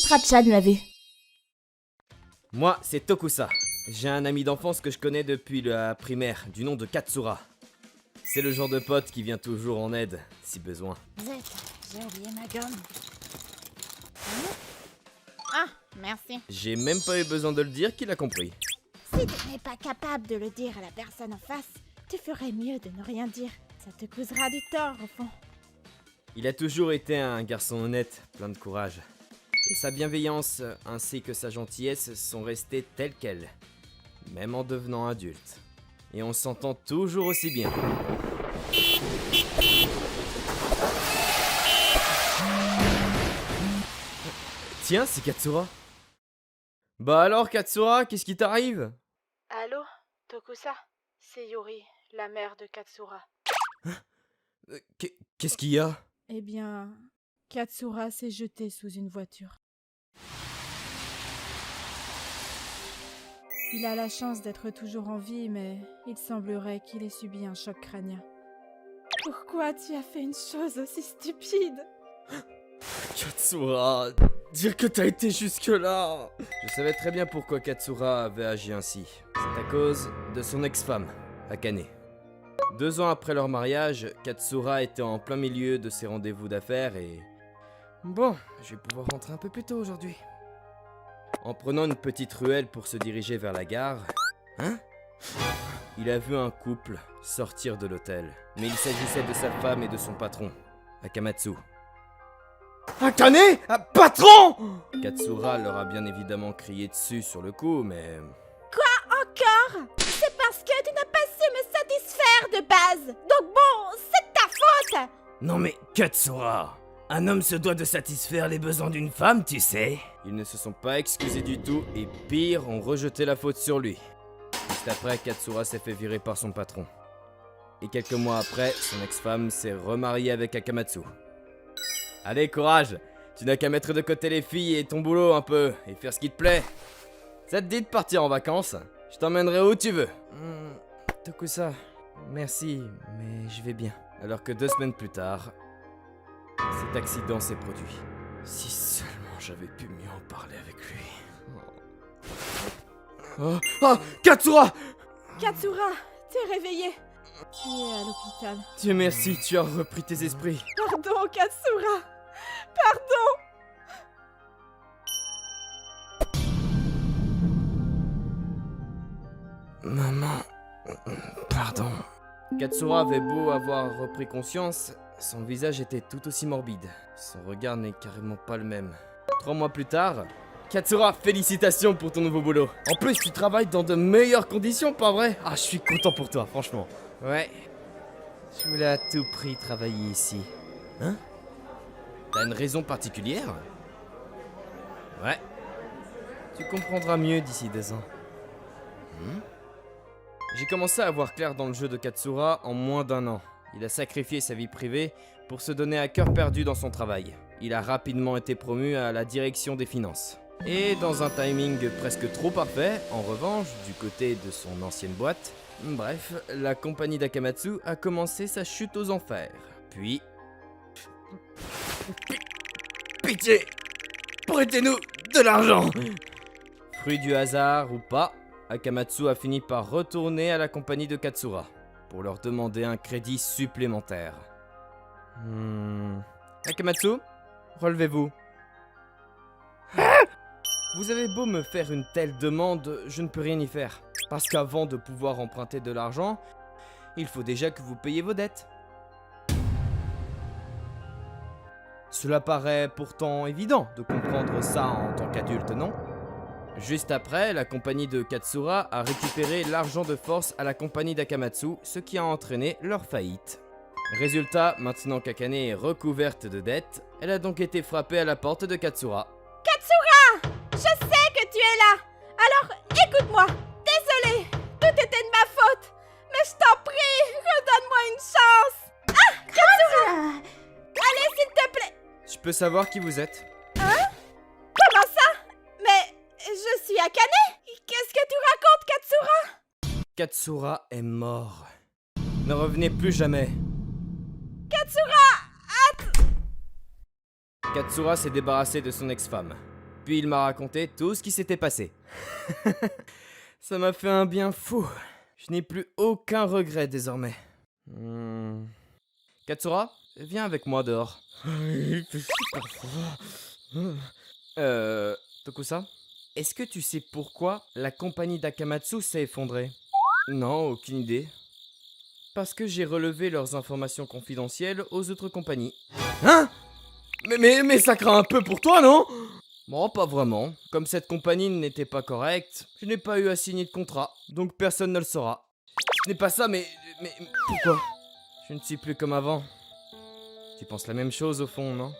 Racha de la vue. Moi, c'est Tokusa. J'ai un ami d'enfance que je connais depuis la primaire, du nom de Katsura. C'est le genre de pote qui vient toujours en aide, si besoin. Zut, j'ai oublié ma gomme. Ah, merci. J'ai même pas eu besoin de le dire qu'il a compris. Si tu n'es pas capable de le dire à la personne en face, tu ferais mieux de ne rien dire. Ça te causera du tort, au fond. Il a toujours été un garçon honnête, plein de courage. Et sa bienveillance ainsi que sa gentillesse sont restées telles quelles, même en devenant adulte. Et on s'entend toujours aussi bien. Tiens, c'est Katsura. Bah alors Katsura, qu'est-ce qui t'arrive? Allô, Tokusa? C'est Yuri, la mère de Katsura. Qu'est-ce qu'il y a? Eh bien, Katsura s'est jeté sous une voiture. Il a la chance d'être toujours en vie, mais il semblerait qu'il ait subi un choc crânien. Pourquoi tu as fait une chose aussi stupide? Katsura, dire que t'as été jusque-là. Je savais très bien pourquoi Katsura avait agi ainsi. C'est à cause de son ex-femme, Akane. 2 ans après leur mariage, Katsura était en plein milieu de ses rendez-vous d'affaires et... Bon, je vais pouvoir rentrer un peu plus tôt aujourd'hui. En prenant une petite ruelle pour se diriger vers la gare... Il a vu un couple sortir de l'hôtel. Mais il s'agissait de sa femme et de son patron, Akamatsu. Akane, un patron! Katsura leur a bien évidemment crié dessus sur le coup, mais... Encore? C'est parce que tu n'as pas su me satisfaire de base. Donc bon, c'est de ta faute. Non mais Katsura, un homme se doit de satisfaire les besoins d'une femme, tu sais. Ils ne se sont pas excusés du tout et pire, ont rejeté la faute sur lui. Juste après, Katsura s'est fait virer par son patron. Et quelques mois après, son ex-femme s'est remariée avec Akamatsu. Allez, courage! Tu n'as qu'à mettre de côté les filles et ton boulot un peu, et faire ce qui te plaît. Ça te dit de partir en vacances? Je t'emmènerai où tu veux. Tokusa, merci, mais je vais bien. Alors que 2 semaines plus tard, cet accident s'est produit. Si seulement j'avais pu mieux en parler avec lui. Ah, Katsura! Katsura, t'es réveillée. Tu es à l'hôpital. Dieu merci, tu as repris tes esprits. Pardon, Katsura. Pardon. Maman, pardon. Katsura avait beau avoir repris conscience, son visage était tout aussi morbide. Son regard n'est carrément pas le même. 3 mois plus tard, Katsura, félicitations pour ton nouveau boulot. En plus, tu travailles dans de meilleures conditions, pas vrai? Ah, je suis content pour toi, franchement. Ouais, je voulais à tout prix travailler ici. Hein? T'as une raison particulière? Ouais. Tu comprendras mieux d'ici 2 ans. J'ai commencé à voir clair dans le jeu de Katsura en moins d'1 an. Il a sacrifié sa vie privée pour se donner à cœur perdu dans son travail. Il a rapidement été promu à la direction des finances. Et dans un timing presque trop parfait, en revanche, du côté de son ancienne boîte, bref, la compagnie d'Akamatsu a commencé sa chute aux enfers. Puis... Pitié! Prêtez-nous de l'argent! Fruit du hasard ou pas, Akamatsu a fini par retourner à la compagnie de Katsura pour leur demander un crédit supplémentaire. Akamatsu, relevez-vous. Vous avez beau me faire une telle demande, je ne peux rien y faire. Parce qu'avant de pouvoir emprunter de l'argent, il faut déjà que vous payiez vos dettes. Cela paraît pourtant évident de comprendre ça en tant qu'adulte, non? Juste après, la compagnie de Katsura a récupéré l'argent de force à la compagnie d'Akamatsu, ce qui a entraîné leur faillite. Résultat, maintenant qu'Akane est recouverte de dettes, elle a donc été frappée à la porte de Katsura. Katsura, je sais que tu es là. Alors, écoute-moi. Désolée, tout était de ma faute. Mais je t'en prie, redonne-moi une chance. Ah, Katsura. Allez, s'il te plaît. Je peux savoir qui vous êtes? Comment ça? Mais je suis Akane. Qu'est-ce que tu racontes, Katsura? Katsura est mort. Ne revenez plus jamais. Katsura! Katsura s'est débarrassé de son ex-femme. Puis il m'a raconté tout ce qui s'était passé. Ça m'a fait un bien fou. Je n'ai plus aucun regret désormais. Katsura, viens avec moi dehors. Tokusa, est-ce que tu sais pourquoi la compagnie d'Akamatsu s'est effondrée? Non, aucune idée. Parce que j'ai relevé leurs informations confidentielles aux autres compagnies. Hein? Mais ça craint un peu pour toi, non? Bon, pas vraiment. Comme cette compagnie n'était pas correcte, je n'ai pas eu à signer de contrat, donc personne ne le saura. Ce n'est pas ça, mais pourquoi? Je ne suis plus comme avant. Tu penses la même chose au fond, non?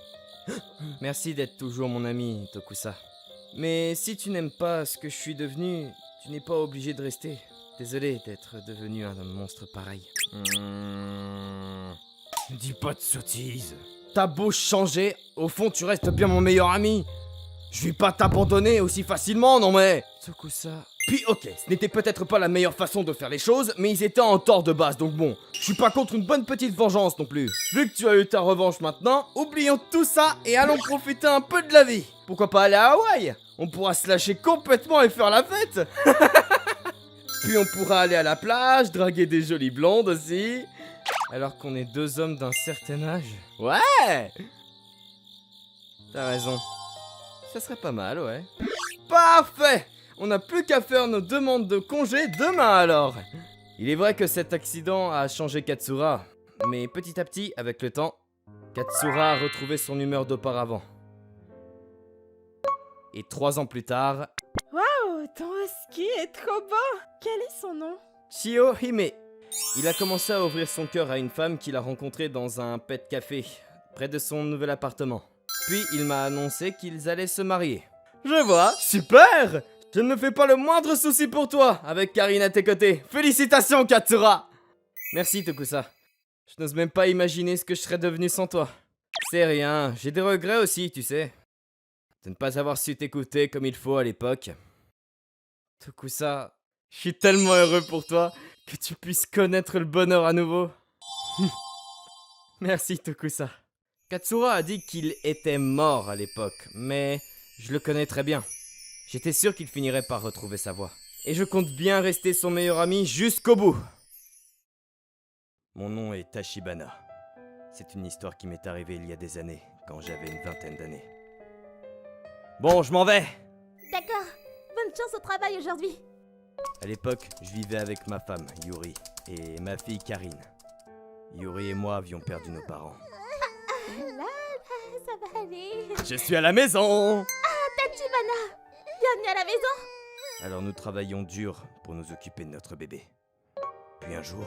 Merci d'être toujours mon ami, Tokusa. Mais si tu n'aimes pas ce que je suis devenu, tu n'es pas obligé de rester. Désolé d'être devenu un monstre pareil. Dis pas de sottises. T'as beau changer, au fond tu restes bien mon meilleur ami. Je vais pas t'abandonner aussi facilement, non mais... Tokusa... Puis ok, ce n'était peut-être pas la meilleure façon de faire les choses, mais ils étaient en tort de base, donc bon, je suis pas contre une bonne petite vengeance non plus. Vu que tu as eu ta revanche maintenant, oublions tout ça et allons profiter un peu de la vie. Pourquoi pas aller à Hawaï? On pourra se lâcher complètement et faire la fête. Puis on pourra aller à la plage, draguer des jolies blondes aussi. Alors qu'on est deux hommes d'un certain âge. Ouais! T'as raison. Ça serait pas mal, ouais. Parfait! On n'a plus qu'à faire nos demandes de congé demain alors. Il est vrai que cet accident a changé Katsura. Mais petit à petit, avec le temps, Katsura a retrouvé son humeur d'auparavant. Et 3 ans plus tard... Waouh, ton husky est trop beau. Quel est son nom? Chio Hime. Il a commencé à ouvrir son cœur à une femme qu'il a rencontrée dans un pet café, près de son nouvel appartement. Puis il m'a annoncé qu'ils allaient se marier. Je vois, super! Je ne me fais pas le moindre souci pour toi, avec Karine à tes côtés. Félicitations, Katsura! Merci, Tokusa. Je n'ose même pas imaginer ce que je serais devenu sans toi. C'est rien, j'ai des regrets aussi, tu sais. De ne pas avoir su t'écouter comme il faut à l'époque. Tokusa, je suis tellement heureux pour toi que tu puisses connaître le bonheur à nouveau. Merci, Tokusa. Katsura a dit qu'il était mort à l'époque, mais je le connais très bien. J'étais sûr qu'il finirait par retrouver sa voie. Et je compte bien rester son meilleur ami jusqu'au bout. Mon nom est Tachibana. C'est une histoire qui m'est arrivée il y a des années, quand j'avais une vingtaine d'années. Bon, je m'en vais! D'accord. Bonne chance au travail aujourd'hui. À l'époque, je vivais avec ma femme, Yuri, et ma fille, Karine. Yuri et moi avions perdu nos parents. Là, ça va aller. Je suis à la maison! Tachibana, bienvenue à la maison. Alors nous travaillions dur pour nous occuper de notre bébé. Puis un jour...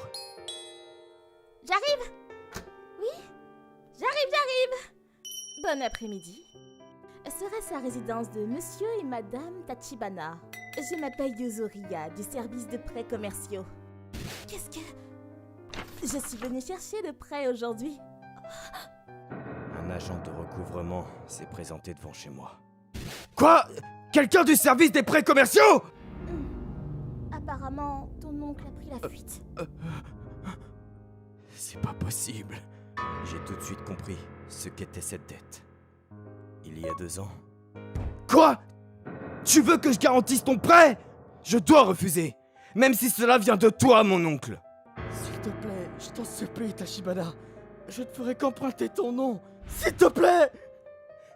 J'arrive. Oui, j'arrive. Bon après-midi. Serait-ce la résidence de monsieur et madame Tachibana? Je m'appelle Yuzuriya, du service de prêts commerciaux. Qu'est-ce que... Je suis venue chercher le prêt aujourd'hui. Un agent de recouvrement s'est présenté devant chez moi. Quoi? Quelqu'un du service des prêts commerciaux? Apparemment, ton oncle a pris la fuite. C'est pas possible. J'ai tout de suite compris ce qu'était cette dette. Il y a 2 ans. Quoi? Tu veux que je garantisse ton prêt? Je dois refuser, même si cela vient de toi, mon oncle. S'il te plaît, je t'en supplie, Tachibana. Je ne ferai qu'emprunter ton nom. S'il te plaît!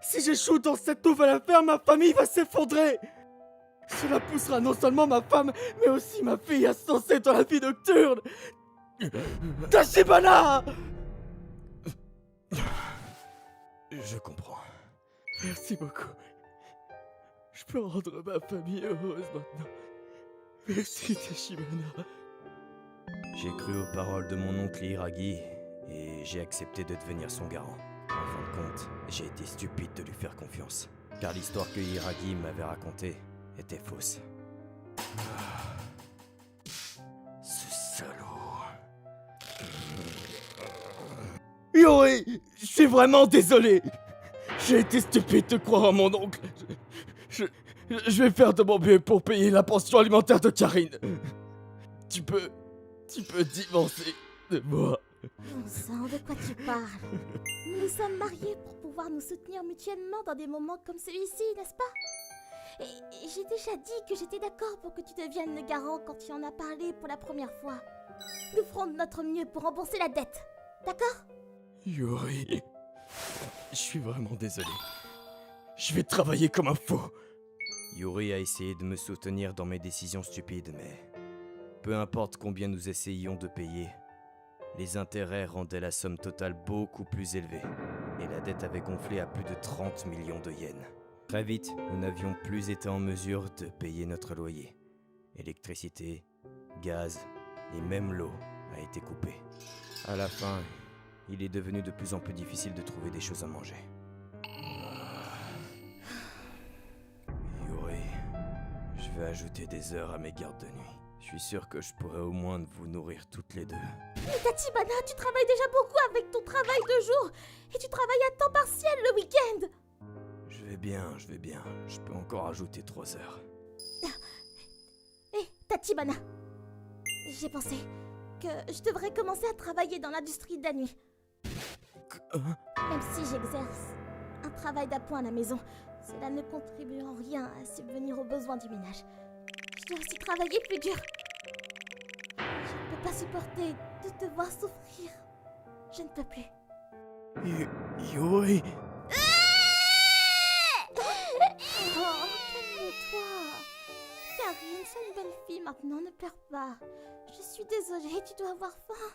Si j'échoue dans cette nouvelle affaire, ma famille va s'effondrer. Cela poussera non seulement ma femme, mais aussi ma fille à se lancer dans la vie nocturne. Tachibana! Je comprends. Merci beaucoup. Je peux rendre ma famille heureuse maintenant. Merci, Tachibana. J'ai cru aux paroles de mon oncle Hiragi et j'ai accepté de devenir son garant. En fin de compte, j'ai été stupide de lui faire confiance, car l'histoire que Hiragi m'avait racontée était fausse. Ce salaud. Yuri, je suis vraiment désolé. J'ai été stupide de croire à mon oncle. Je vais faire de mon mieux pour payer la pension alimentaire de Karine. Tu peux divorcer de moi. Bon sang, de quoi tu parles? Nous nous sommes mariés pour pouvoir nous soutenir mutuellement dans des moments comme celui-ci, n'est-ce pas? Et j'ai déjà dit que j'étais d'accord pour que tu deviennes le garant quand tu en as parlé pour la première fois. Nous ferons de notre mieux pour rembourser la dette. D'accord? Yuri, je suis vraiment désolé. Je vais travailler comme un fou. Yuri a essayé de me soutenir dans mes décisions stupides, mais peu importe combien nous essayions de payer, les intérêts rendaient la somme totale beaucoup plus élevée, et la dette avait gonflé à plus de 30 millions de yens. Très vite, nous n'avions plus été en mesure de payer notre loyer. Électricité, gaz et même l'eau a été coupée. À la fin, il est devenu de plus en plus difficile de trouver des choses à manger. Yuri, je vais ajouter des heures à mes gardes de nuit. Je suis sûr que je pourrais au moins vous nourrir toutes les deux. Mais Tachibana, tu travailles déjà beaucoup avec ton travail de jour et tu travailles à temps partiel le week-end. Je vais bien. Je peux encore ajouter 3 heures. Hé, Tachibana, j'ai pensé que je devrais commencer à travailler dans l'industrie de la nuit. Même si j'exerce un travail d'appoint à la maison, cela ne contribue en rien à subvenir aux besoins du ménage. Je dois aussi travailler plus dur. Je ne peux pas supporter de te voir souffrir. Je ne peux plus. Yuri. Oh, calme-toi. Karine, c'est une belle fille maintenant, ne pleure pas. Je suis désolée, tu dois avoir faim.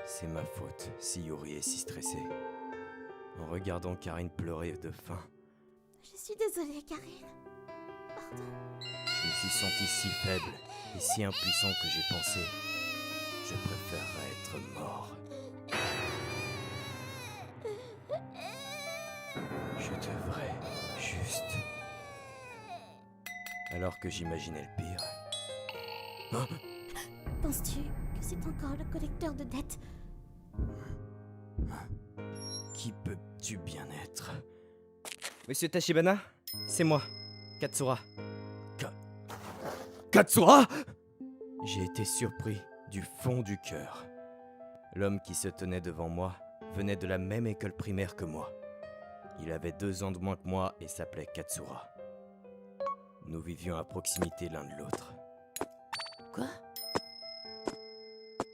C'est ma faute si Yuri est si stressé. En regardant Karine pleurer de faim, Je suis désolée, Karine. Pardon. je me suis senti si faible et si impuissant que j'ai pensé, je préférerais être mort. Je devrais juste... Alors que j'imaginais le pire. Hein? Penses-tu que c'est encore le collecteur de dettes? Qui peux-tu bien être? Monsieur Tachibana, c'est moi, Katsura. Katsura? J'ai été surpris du fond du cœur. L'homme qui se tenait devant moi venait de la même école primaire que moi. Il avait 2 ans de moins que moi et s'appelait Katsura. Nous vivions à proximité l'un de l'autre. Quoi?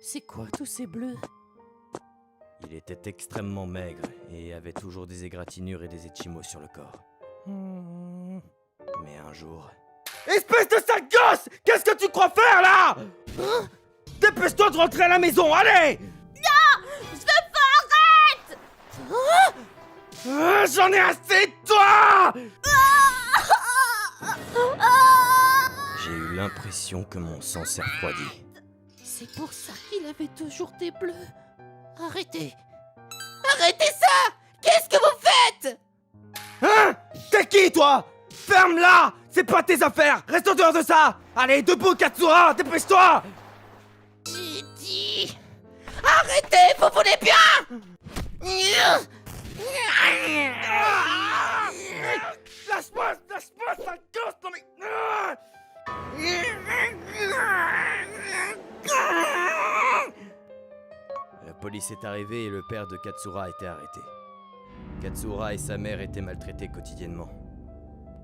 C'est quoi tous ces bleus? Il était extrêmement maigre et avait toujours des égratignures et des échymos sur le corps. Mais un jour... Espèce de sale gosse! Qu'est-ce que tu crois faire là? Hein? Dépêche-toi de rentrer à la maison, allez! Non! Je veux pas, arrête! J'en ai assez de toi! J'ai eu l'impression que mon sang s'est refroidi. C'est pour ça qu'il avait toujours des bleus. Arrêtez! Arrêtez ça! Qu'est-ce que vous faites? Hein? T'es qui, toi? Ferme-la! C'est pas tes affaires! Reste en dehors de ça! Allez, debout, Katsura! Dépêche-toi! J'ai dit... Arrêtez, vous voulez bien? Lâche-moi, sale gosse! Non mais... La police est arrivée et le père de Katsura a été arrêté. Katsura et sa mère étaient maltraités quotidiennement.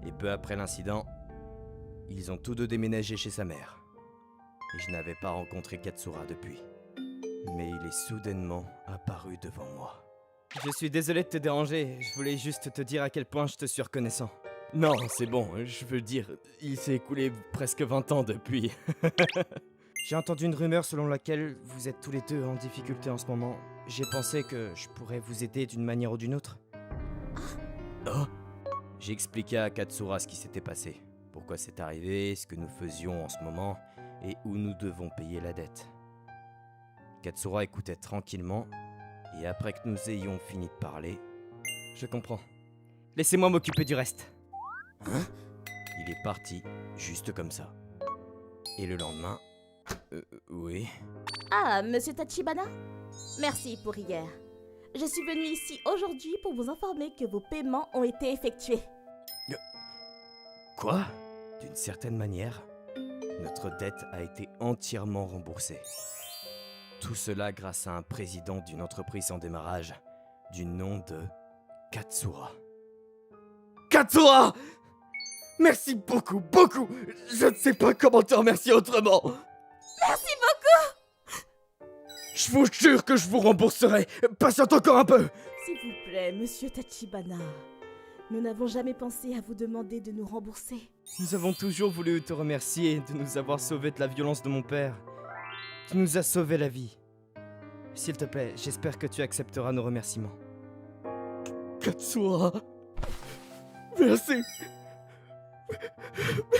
Et peu après l'incident, ils ont tous deux déménagé chez sa mère. Et je n'avais pas rencontré Katsura depuis. Mais il est soudainement apparu devant moi. Je suis désolé de te déranger, je voulais juste te dire à quel point je te suis reconnaissant. Non, c'est bon, je veux dire, il s'est écoulé presque 20 ans depuis. J'ai entendu une rumeur selon laquelle vous êtes tous les deux en difficulté en ce moment. J'ai pensé que je pourrais vous aider d'une manière ou d'une autre. Oh. J'ai expliqué à Katsura ce qui s'était passé, pourquoi c'est arrivé, ce que nous faisions en ce moment, et où nous devons payer la dette. Katsura écoutait tranquillement, et après que nous ayons fini de parler, je comprends. Laissez-moi m'occuper du reste. Hein? Il est parti, juste comme ça. Et le lendemain... oui. Ah, monsieur Tachibana? Merci pour hier. Je suis venue ici aujourd'hui pour vous informer que vos paiements ont été effectués. Quoi? D'une certaine manière, notre dette a été entièrement remboursée. Tout cela grâce à un président d'une entreprise en démarrage, du nom de Katsura. Katsura! Merci beaucoup, beaucoup! Je ne sais pas comment te remercier autrement! Merci beaucoup. Je vous jure que je vous rembourserai! Patiente encore un peu! S'il vous plaît, monsieur Tachibana. Nous n'avons jamais pensé à vous demander de nous rembourser. Nous avons toujours voulu te remercier de nous avoir sauvés de la violence de mon père. Tu nous as sauvé la vie. S'il te plaît, j'espère que tu accepteras nos remerciements. Katsura, merci.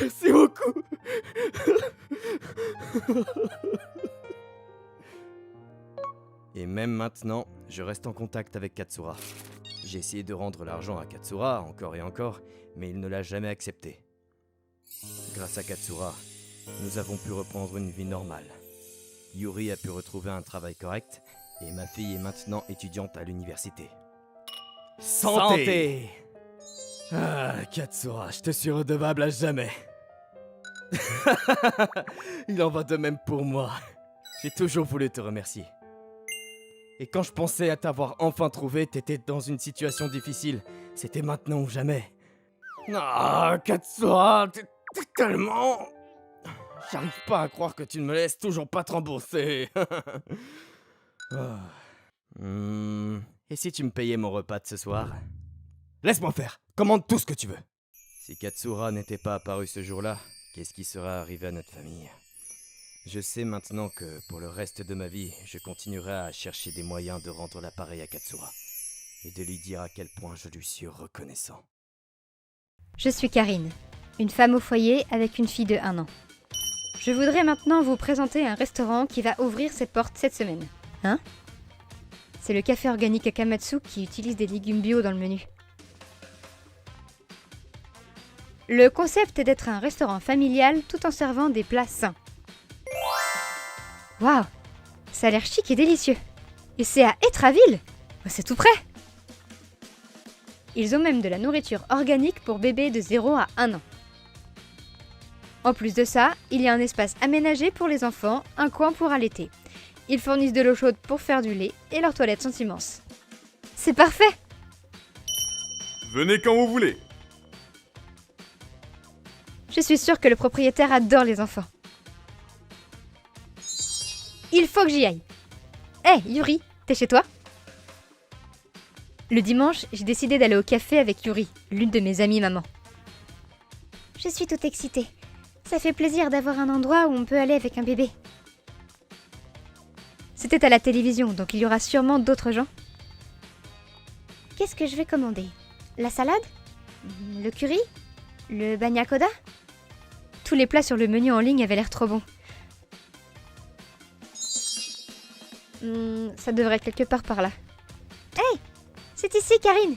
Merci beaucoup. Et même maintenant, je reste en contact avec Katsura. J'ai essayé de rendre l'argent à Katsura encore et encore, mais il ne l'a jamais accepté. Grâce à Katsura, nous avons pu reprendre une vie normale. Yuri a pu retrouver un travail correct, et ma fille est maintenant étudiante à l'université. Santé! Ah, Katsura, je te suis redevable à jamais. Il en va de même pour moi. J'ai toujours voulu te remercier. Et quand je pensais à t'avoir enfin trouvé, t'étais dans une situation difficile. C'était maintenant ou jamais. Ah, Katsura, t'es tellement... J'arrive pas à croire que tu ne me laisses toujours pas te rembourser. Ah. Et si tu me payais mon repas de ce soir? Laisse-moi faire. Commande tout ce que tu veux. Si Katsura n'était pas apparu ce jour-là, qu'est-ce qui serait arrivé à notre famille? Je sais maintenant que, pour le reste de ma vie, je continuerai à chercher des moyens de rendre l'appareil à Katsura. Et de lui dire à quel point je lui suis reconnaissant. Je suis Karine, une femme au foyer avec une fille de 1 an. Je voudrais maintenant vous présenter un restaurant qui va ouvrir ses portes cette semaine. Hein? C'est le café organique Akamatsu qui utilise des légumes bio dans le menu. Le concept est d'être un restaurant familial tout en servant des plats sains. Waouh! Ça a l'air chic et délicieux. Et c'est à Étraville! C'est tout près! Ils ont même de la nourriture organique pour bébés de 0 à 1 an. En plus de ça, il y a un espace aménagé pour les enfants, un coin pour allaiter. Ils fournissent de l'eau chaude pour faire du lait et leurs toilettes sont immenses. C'est parfait! Venez quand vous voulez. Je suis sûre que le propriétaire adore les enfants. Il faut que j'y aille. Hé, Yuri, t'es chez toi? Le dimanche, j'ai décidé d'aller au café avec Yuri, l'une de mes amies maman. Je suis toute excitée. Ça fait plaisir d'avoir un endroit où on peut aller avec un bébé. C'était à la télévision, donc il y aura sûrement d'autres gens. Qu'est-ce que je vais commander? La salade? Le curry? Le bagnacoda? Tous les plats sur le menu en ligne avaient l'air trop bons. Ça devrait être quelque part par là. Hey! C'est ici, Karine!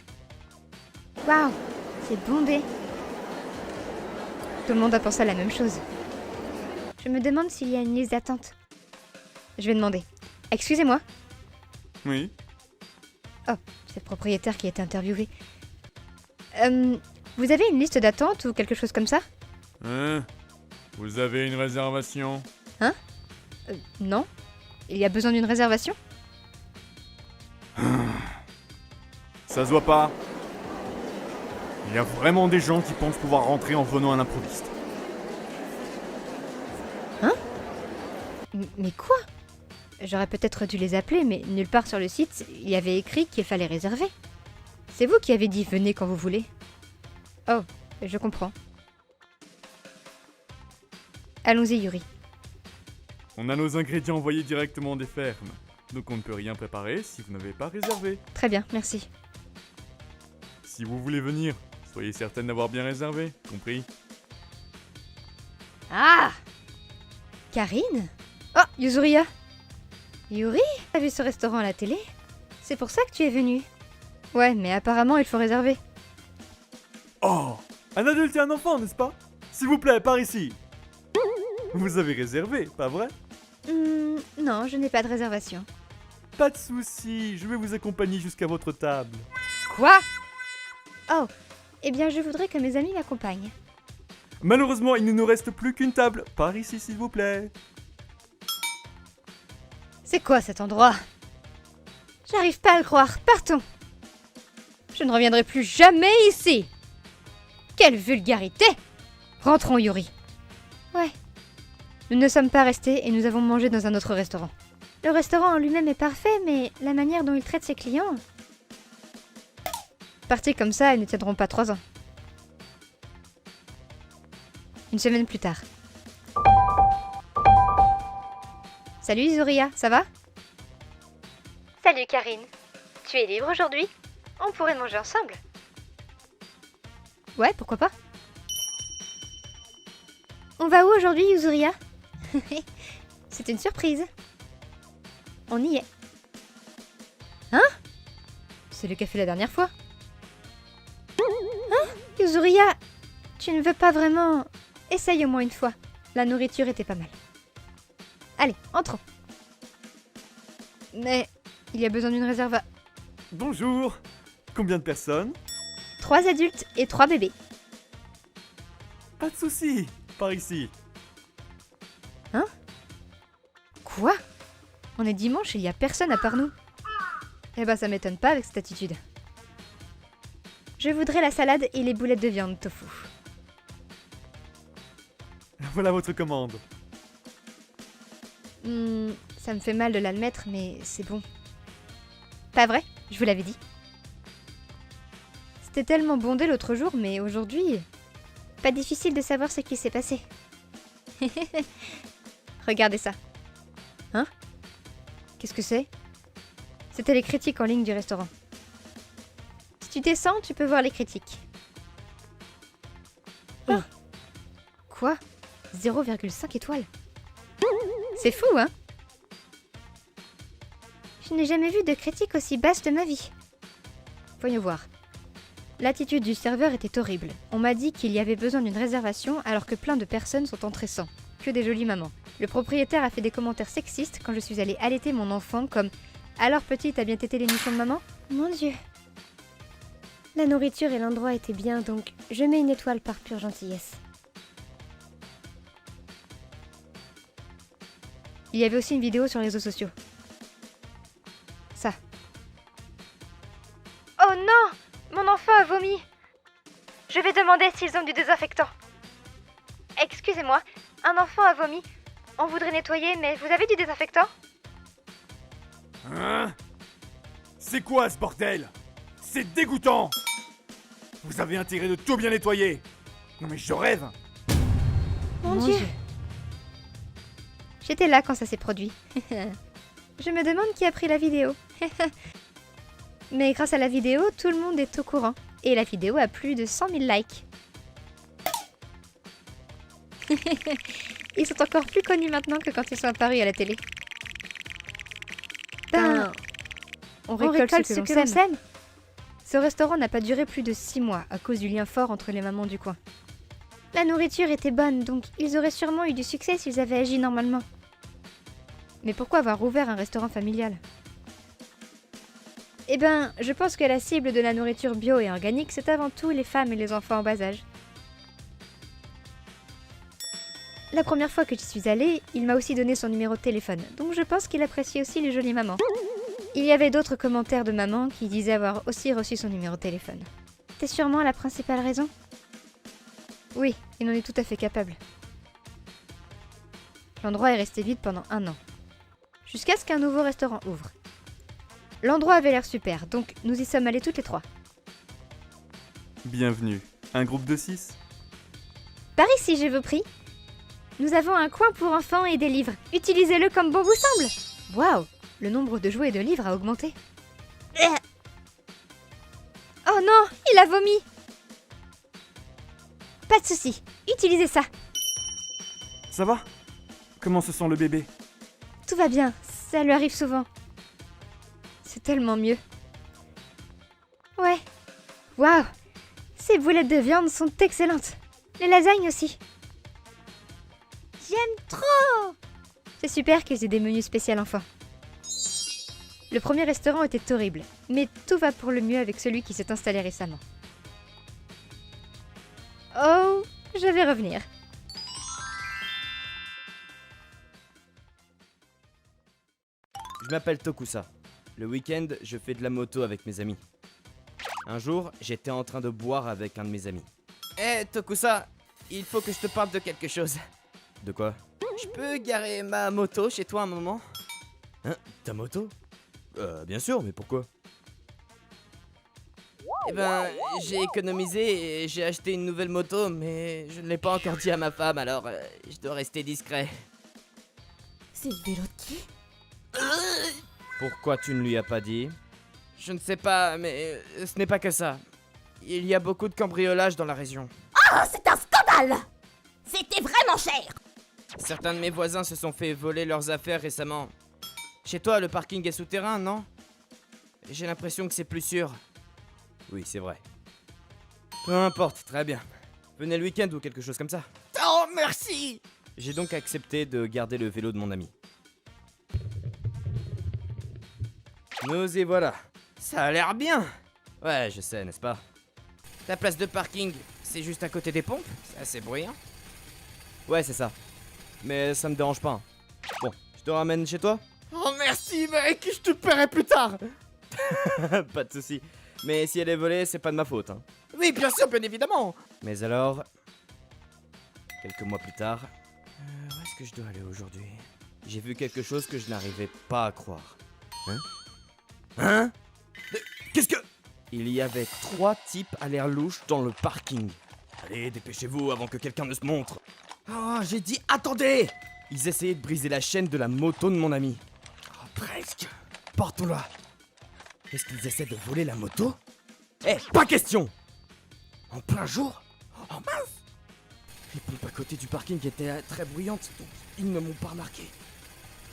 Waouh! C'est bondé! Tout le monde a pensé à la même chose. Je me demande s'il y a une liste d'attente. Je vais demander. Excusez-moi. Oui. Oh, c'est le propriétaire qui a été interviewé. Vous avez une liste d'attente ou quelque chose comme ça? Hein? Vous avez une réservation? Hein? Non. Il y a besoin d'une réservation? Ça se voit pas. Il y a vraiment des gens qui pensent pouvoir rentrer en venant à l'improviste. Hein? Mais quoi? J'aurais peut-être dû les appeler, mais nulle part sur le site, il y avait écrit qu'il fallait réserver. C'est vous qui avez dit « venez quand vous voulez ». Oh, je comprends. Allons-y, Yuri. On a nos ingrédients envoyés directement des fermes. Donc on ne peut rien préparer si vous n'avez pas réservé. Très bien, merci. Si vous voulez venir, soyez certaine d'avoir bien réservé, compris? Ah! Karine? Oh, Yuzuria! Yuri, t'as vu ce restaurant à la télé? C'est pour ça que tu es venue. Ouais, mais apparemment il faut réserver. Oh! Un adulte et un enfant, n'est-ce pas? S'il vous plaît, par ici! Vous avez réservé, pas vrai? Non, je n'ai pas de réservation. Pas de soucis, je vais vous accompagner jusqu'à votre table. Quoi? Oh, eh bien je voudrais que mes amis m'accompagnent. Malheureusement, il ne nous reste plus qu'une table. Par ici, s'il vous plaît. C'est quoi cet endroit? J'arrive pas à le croire, partons! Je ne reviendrai plus jamais ici! Quelle vulgarité! Rentrons, Yuri. Ouais. Nous ne sommes pas restés et nous avons mangé dans un autre restaurant. Le restaurant en lui-même est parfait, mais la manière dont il traite ses clients... Partis comme ça, ils ne tiendront pas 3 ans. Une semaine plus tard. Salut Zuria, ça va? Salut Karine. Tu es libre aujourd'hui? On pourrait manger ensemble. Ouais, pourquoi pas? On va où aujourd'hui, Yuzuria? C'est une surprise. On y est. Hein? C'est le café la dernière fois. Hein? Yuzuria, tu ne veux pas vraiment... Essaye au moins une fois. La nourriture était pas mal. Allez, entrons. Mais il y a besoin d'une réserve à... Bonjour. Combien de personnes? 3 adultes et 3 bébés. Pas de soucis. Par ici. Hein? Quoi? On est dimanche et il y a personne à part nous. Eh ben ça m'étonne pas avec cette attitude. Je voudrais la salade et les boulettes de viande tofu. Voilà votre commande. Ça me fait mal de l'admettre, mais c'est bon. Pas vrai? Je vous l'avais dit. C'était tellement bondé l'autre jour, mais aujourd'hui... Pas difficile de savoir ce qui s'est passé. Regardez ça. Hein? Qu'est-ce que c'est? C'était les critiques en ligne du restaurant. Si tu descends, tu peux voir les critiques. Oh. Quoi? 0,5 étoiles. C'est fou, hein? Je n'ai jamais vu de critique aussi basse de ma vie. Voyons voir. L'attitude du serveur était horrible. On m'a dit qu'il y avait besoin d'une réservation alors que plein de personnes sont entrées sans. Que des jolies mamans. Le propriétaire a fait des commentaires sexistes quand je suis allée allaiter mon enfant comme « Alors petite, t'as bien tété l'émission de maman ?» Mon Dieu. La nourriture et l'endroit étaient bien, donc je mets une étoile par pure gentillesse. Il y avait aussi une vidéo sur les réseaux sociaux. Ça. Oh non! Mon enfant a vomi! Je vais demander s'ils ont du désinfectant. Excusez-moi, un enfant a vomi. On voudrait nettoyer, mais vous avez du désinfectant? Hein? C'est quoi ce bordel? C'est dégoûtant! Vous avez intérêt de tout bien nettoyer! Non mais je rêve! Mon Dieu. J'étais là quand ça s'est produit. Je me demande qui a pris la vidéo. Mais grâce à la vidéo, tout le monde est au courant. Et la vidéo a plus de 100 000 likes. Ils sont encore plus connus maintenant que quand ils sont apparus à la télé. Ben, on récolte ce que l'on sème. Ce restaurant n'a pas duré plus de 6 mois à cause du lien fort entre les mamans du coin. La nourriture était bonne, donc ils auraient sûrement eu du succès s'ils avaient agi normalement. Mais pourquoi avoir ouvert un restaurant familial? Eh ben, je pense que la cible de la nourriture bio et organique, c'est avant tout les femmes et les enfants en bas âge. La première fois que j'y suis allée, il m'a aussi donné son numéro de téléphone, donc je pense qu'il appréciait aussi les jolies mamans. Il y avait d'autres commentaires de mamans qui disaient avoir aussi reçu son numéro de téléphone. C'est sûrement la principale raison? Oui, il en est tout à fait capable. L'endroit est resté vide pendant 1 an. Jusqu'à ce qu'un nouveau restaurant ouvre. L'endroit avait l'air super, donc nous y sommes allés toutes les 3. Bienvenue. Un groupe de 6? Par ici, je vous prie. Nous avons un coin pour enfants et des livres. Utilisez-le comme bon vous semble. Waouh, le nombre de jouets et de livres a augmenté. Oh non, il a vomi. Pas de souci, utilisez ça. Ça va? Comment se sent le bébé? Tout va bien, ça lui arrive souvent. C'est tellement mieux. Ouais. Waouh, ces boulettes de viande sont excellentes. Les lasagnes aussi. J'aime trop. C'est super qu'ils aient des menus spéciaux enfants. Le premier restaurant était horrible, mais tout va pour le mieux avec celui qui s'est installé récemment. Oh, je vais revenir. m'appelle Tokusa. Le week-end, je fais de la moto avec mes amis. Un jour, j'étais en train de boire avec un de mes amis. Eh, Tokusa, il faut que je te parle de quelque chose. De quoi? Je peux garer ma moto chez toi un moment? Hein? Ta moto? Bien sûr, mais pourquoi? Eh ben, j'ai économisé et j'ai acheté une nouvelle moto, mais je ne l'ai pas encore dit à ma femme, alors je dois rester discret. C'est le vélo de qui? Pourquoi tu ne lui as pas dit? Je ne sais pas, mais ce n'est pas que ça. Il y a beaucoup de cambriolages dans la région. Oh, c'est un scandale! C'était vraiment cher! Certains de mes voisins se sont fait voler leurs affaires récemment. Chez toi, le parking est souterrain, non? J'ai l'impression que c'est plus sûr. Oui, c'est vrai. Peu importe, très bien. Venez le week-end ou quelque chose comme ça. Oh, merci! J'ai donc accepté de garder le vélo de mon ami. Nous y voilà. Ça a l'air bien. Ouais, je sais, n'est-ce pas? Ta place de parking, c'est juste à côté des pompes? C'est assez bruyant. Ouais, c'est ça. Mais ça me dérange pas. Hein. Bon, je te ramène chez toi? Oh, merci, mec! Je te paierai plus tard! Pas de soucis. Mais si elle est volée, c'est pas de ma faute. Hein. Oui, bien sûr, bien évidemment! Mais alors... Quelques mois plus tard... où est-ce que je dois aller aujourd'hui? J'ai vu quelque chose que je n'arrivais pas à croire. Hein? Hein? Qu'est-ce que... Il y avait 3 types à l'air louche dans le parking. Allez, dépêchez-vous avant que quelqu'un ne se montre. Oh, j'ai dit attendez! Ils essayaient de briser la chaîne de la moto de mon ami. Oh, presque. Portons-la. Est-ce qu'ils essaient de voler la moto? Eh, pas question! En plein jour? Oh mince! Les pompes à côté du parking étaient très bruyantes, donc ils ne m'ont pas remarqué.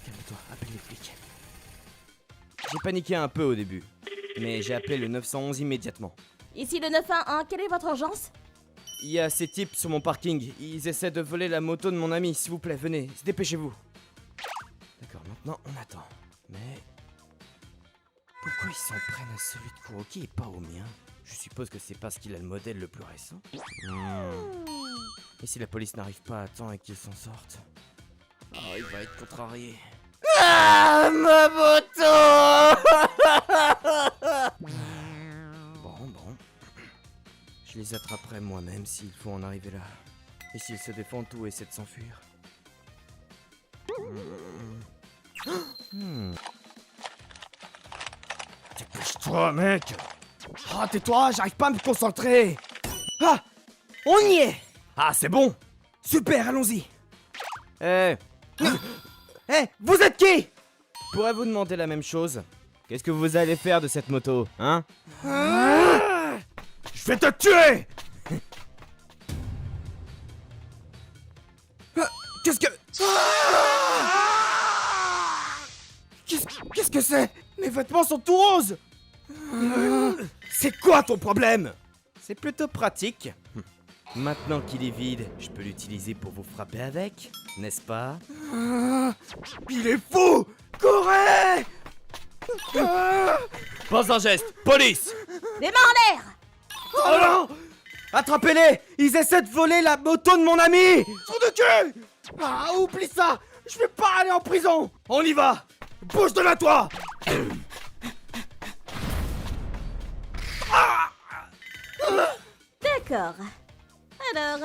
Calme-toi, appelle les flics. J'ai paniqué un peu au début, mais j'ai appelé le 911 immédiatement. Ici le 911, quelle est votre urgence? Il y a ces types sur mon parking, ils essaient de voler la moto de mon ami, s'il vous plaît, venez, dépêchez-vous. D'accord, maintenant on attend, mais... Pourquoi ils s'en prennent à celui de Kuroki et pas au mien? Je suppose que c'est parce qu'il a le modèle le plus récent. Et si la police n'arrive pas à temps et qu'ils s'en sortent? Oh, il va être contrarié. Ah, ma moto! Bon. Je les attraperai moi-même s'il faut en arriver là. Et s'ils se défendent ou essaient de s'enfuir. Dépêche-toi, mec! Ah, tais-toi, j'arrive pas à me concentrer! Ah! On y est! Ah, c'est bon! Super, allons-y! Eh, vous êtes qui? Pourrais-vous demander la même chose? Qu'est-ce que vous allez faire de cette moto, hein? Je vais te tuer! Qu'est-ce que... Qu'est-ce que c'est? Mes vêtements sont tout roses! C'est quoi ton problème? C'est plutôt pratique. Maintenant qu'il est vide, je peux l'utiliser pour vous frapper avec, n'est-ce pas? Il est fou! Courez! Pas un geste! Police! Les mains en l'air! Oh non! Attrapez-les! Ils essaient de voler la moto de mon ami! Trou de cul! Ah, oublie ça! Je vais pas aller en prison! On y va! Bouge de là, toi! D'accord. Alors,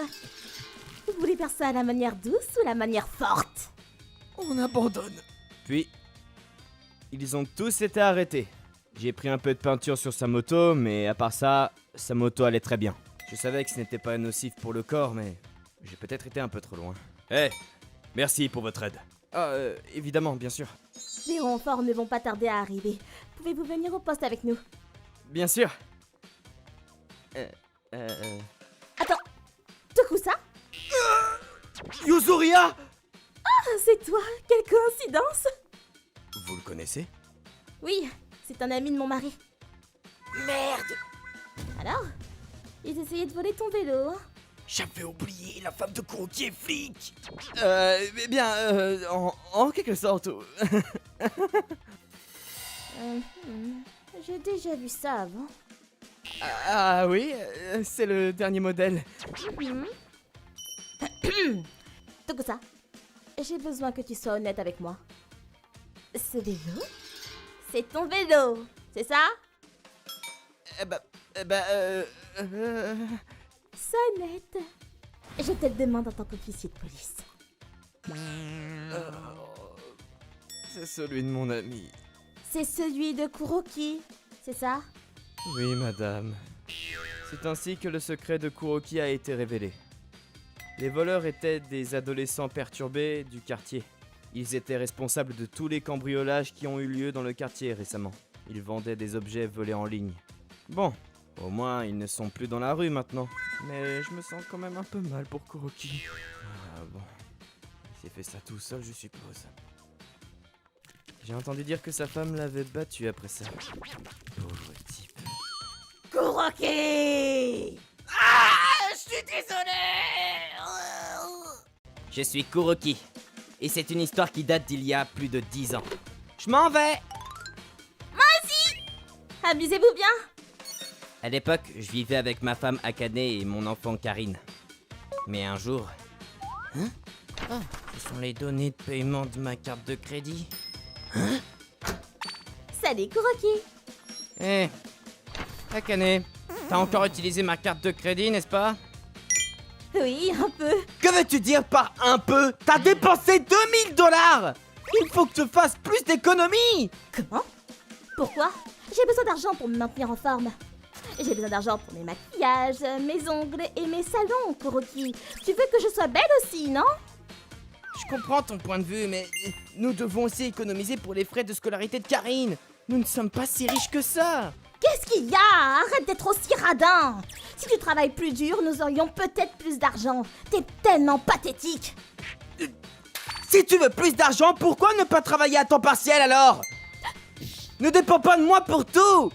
vous voulez faire ça à la manière douce ou la manière forte? On abandonne. Puis, ils ont tous été arrêtés. J'ai pris un peu de peinture sur sa moto, mais à part ça, sa moto allait très bien. Je savais que ce n'était pas nocif pour le corps, mais j'ai peut-être été un peu trop loin. Eh, merci pour votre aide. Ah, évidemment, bien sûr. Les renforts ne vont pas tarder à arriver. Pouvez-vous venir au poste avec nous? Bien sûr. Attends, Tokusa? Yuzuria! Ah, c'est toi? Quelle coïncidence! Vous le connaissez? Oui, c'est un ami de mon mari. Merde! Alors? Ils essayaient de voler ton vélo, hein? J'avais oublié, la femme de Kuroki est flic! En quelque sorte. J'ai déjà vu ça avant. Ah oui, c'est le dernier modèle. Tokusa, j'ai besoin que tu sois honnête avec moi. Ce vélo, C'est ton vélo, c'est ça? Sonnette. Je te le demande en tant qu'officier de police. C'est celui de mon ami. C'est celui de Kuroki, c'est ça? Oui, madame. C'est ainsi que le secret de Kuroki a été révélé. Les voleurs étaient des adolescents perturbés du quartier. Ils étaient responsables de tous les cambriolages qui ont eu lieu dans le quartier récemment. Ils vendaient des objets volés en ligne. Bon, au moins ils ne sont plus dans la rue maintenant. Mais je me sens quand même un peu mal pour Kuroki. Ah bon, il s'est fait ça tout seul, je suppose. J'ai entendu dire que sa femme l'avait battu après ça. Pauvre type. Kuroki! Ah! Je suis désolé! Je suis Kuroki. Et c'est une histoire qui date d'il y a plus de 10 ans. Je m'en vais! Amusez-vous bien. À l'époque, je vivais avec ma femme Akane et mon enfant Karine. Mais un jour... Hein? Oh, ce sont les données de paiement de ma carte de crédit. Salut Kuroki. Eh, Akane, t'as encore utilisé ma carte de crédit, n'est-ce pas? Oui, un peu. Que veux-tu dire par un peu? T'as dépensé 2000 $! Il faut que tu fasses plus d'économies! Comment? Pourquoi? J'ai besoin d'argent pour me maintenir en forme. J'ai besoin d'argent pour mes maquillages, mes ongles et mes salons, Kuroki. Tu veux que je sois belle aussi, non? Je comprends ton point de vue, mais nous devons aussi économiser pour les frais de scolarité de Karine. Nous ne sommes pas si riches que ça. Qu'est-ce qu'il y a? Arrête d'être aussi radin. Si tu travailles plus dur, nous aurions peut-être plus d'argent. T'es tellement pathétique. Si tu veux plus d'argent, pourquoi ne pas travailler à temps partiel alors? Ne dépends pas de moi pour tout.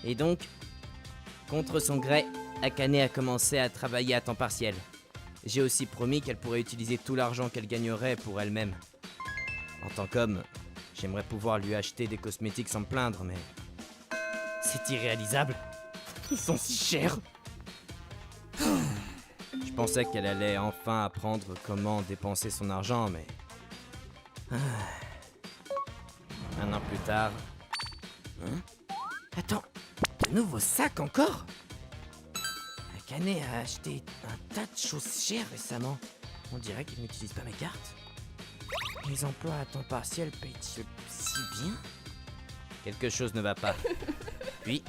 Et donc, contre son gré, Akane a commencé à travailler à temps partiel. J'ai aussi promis qu'elle pourrait utiliser tout l'argent qu'elle gagnerait pour elle-même. En tant qu'homme, j'aimerais pouvoir lui acheter des cosmétiques sans me plaindre, mais... c'est irréalisable. Ils sont si chers. Je pensais qu'elle allait enfin apprendre comment dépenser son argent, mais... Un an plus tard... Attends, de nouveaux sacs encore? Akane a acheté un tas de choses chères récemment. On dirait qu'il n'utilise pas mes cartes. Les emplois à temps partiel payent-ils si bien? Quelque chose ne va pas. Puis,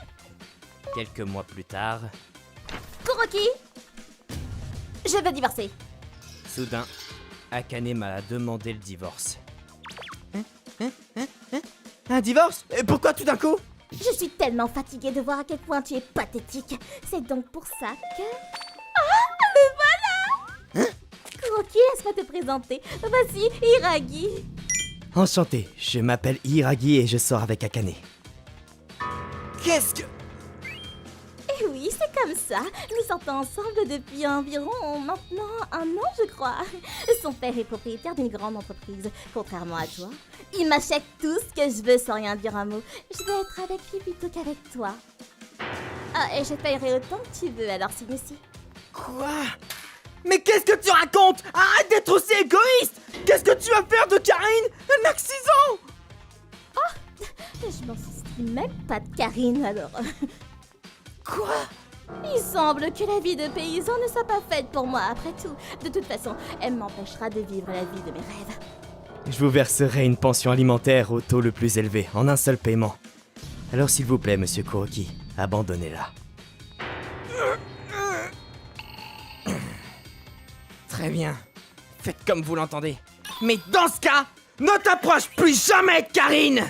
quelques mois plus tard... Kuroki, je veux divorcer. Soudain, Akane m'a demandé le divorce. Un divorce? Et pourquoi tout d'un coup? Je suis tellement fatiguée de voir à quel point tu es pathétique. C'est donc pour ça que... Ah, le voilà! Kuroki, laisse-moi te présenter. Voici Hiragi. Enchanté, je m'appelle Hiragi et je sors avec Akane. Qu'est-ce que... Eh oui, c'est comme ça. Nous sortons ensemble depuis environ maintenant 1 an, je crois. Son père est propriétaire d'une grande entreprise, contrairement à toi. Il m'achète tout ce que je veux sans rien dire un mot. Je vais être avec lui plutôt qu'avec toi. Ah, et je paierai autant que tu veux, alors signe-ci. Quoi? Mais qu'est-ce que tu racontes? Arrête d'être aussi égoïste! Qu'est-ce que tu vas faire de Karine? Un accident! Je m'en soucie même pas de Karine, alors. Quoi? Il semble que la vie de paysan ne soit pas faite pour moi, après tout. De toute façon, elle m'empêchera de vivre la vie de mes rêves. Je vous verserai une pension alimentaire au taux le plus élevé, en un seul paiement. Alors s'il vous plaît, monsieur Kuroki, abandonnez-la. Très bien. Faites comme vous l'entendez. Mais dans ce cas, ne t'approche plus jamais de Karine!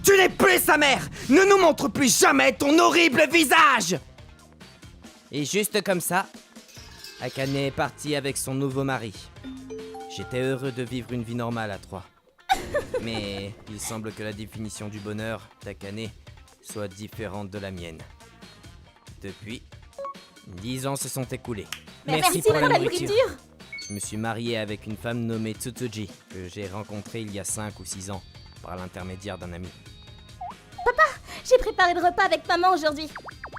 Tu n'es plus sa mère! Ne nous montre plus jamais ton horrible visage! Et juste comme ça, Akane est partie avec son nouveau mari. J'étais heureux de vivre une vie normale à 3. Mais il semble que la définition du bonheur d'Akane soit différente de la mienne. Depuis, 10 ans se sont écoulés. Merci pour la nourriture. Je me suis marié avec une femme nommée Tsutsuji, que j'ai rencontrée il y a 5 ou 6 ans, par l'intermédiaire d'un ami. J'ai préparé le repas avec maman aujourd'hui.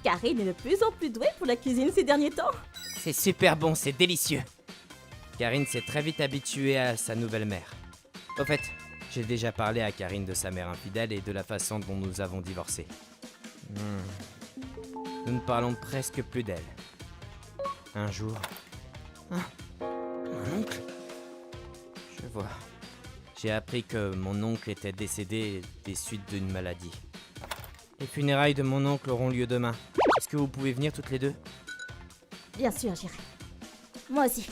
Karine est de plus en plus douée pour la cuisine ces derniers temps. C'est super bon, c'est délicieux. Karine s'est très vite habituée à sa nouvelle mère. Au fait, J'ai déjà parlé à Karine de sa mère infidèle et de la façon dont nous avons divorcé. Nous ne parlons presque plus d'elle. Un jour... mon oncle? Je vois. J'ai appris que mon oncle était décédé des suites d'une maladie. Les funérailles de mon oncle auront lieu demain. Est-ce que vous pouvez venir toutes les deux? Bien sûr, j'irai. Moi aussi.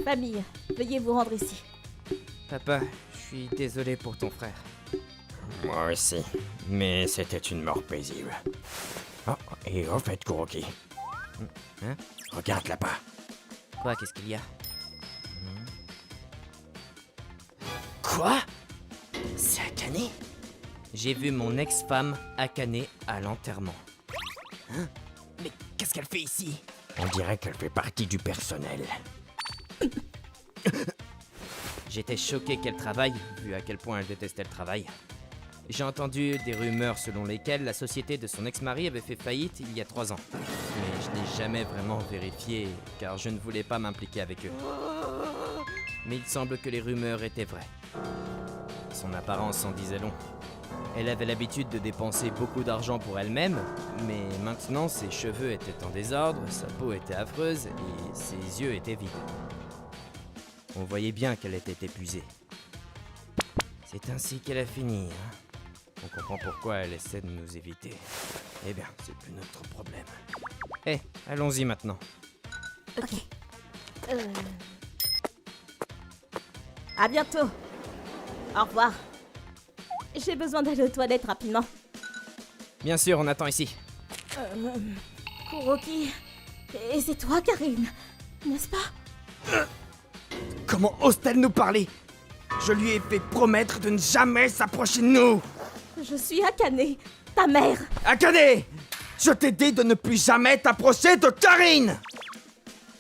Famille, veuillez vous rendre ici. Papa, je suis désolé pour ton frère. Moi aussi, mais c'était une mort paisible. Oh, et au fait, Kuroki, Hein? regarde là-bas. Quoi, qu'est-ce qu'il y a? Quoi? C'est Akane? J'ai vu mon ex-femme Akane à l'enterrement. Mais qu'est-ce qu'elle fait ici? On dirait qu'elle fait partie du personnel. J'étais choqué qu'elle travaille, vu à quel point elle détestait le travail. J'ai entendu des rumeurs selon lesquelles la société de son ex-mari avait fait faillite il y a 3 ans. Mais je n'ai jamais vraiment vérifié, car je ne voulais pas m'impliquer avec eux. Mais il semble que les rumeurs étaient vraies. Son apparence en disait long. Elle avait l'habitude de dépenser beaucoup d'argent pour elle-même, mais maintenant ses cheveux étaient en désordre, sa peau était affreuse et ses yeux étaient vides. On voyait bien qu'elle était épuisée. C'est ainsi qu'elle a fini, hein. On comprend pourquoi elle essaie de nous éviter. Eh bien, c'est plus notre problème. Eh, allons-y maintenant. Ok. À bientôt. Au revoir. J'ai besoin d'aller aux toilettes rapidement. Bien sûr, on attend ici. Kuroki. Et c'est toi, Karine, n'est-ce pas? Comment ose-t-elle nous parler? Je lui ai fait promettre de ne jamais s'approcher de nous. Je suis Akane, ta mère. Akane! Je t'ai dit de ne plus jamais t'approcher de Karine!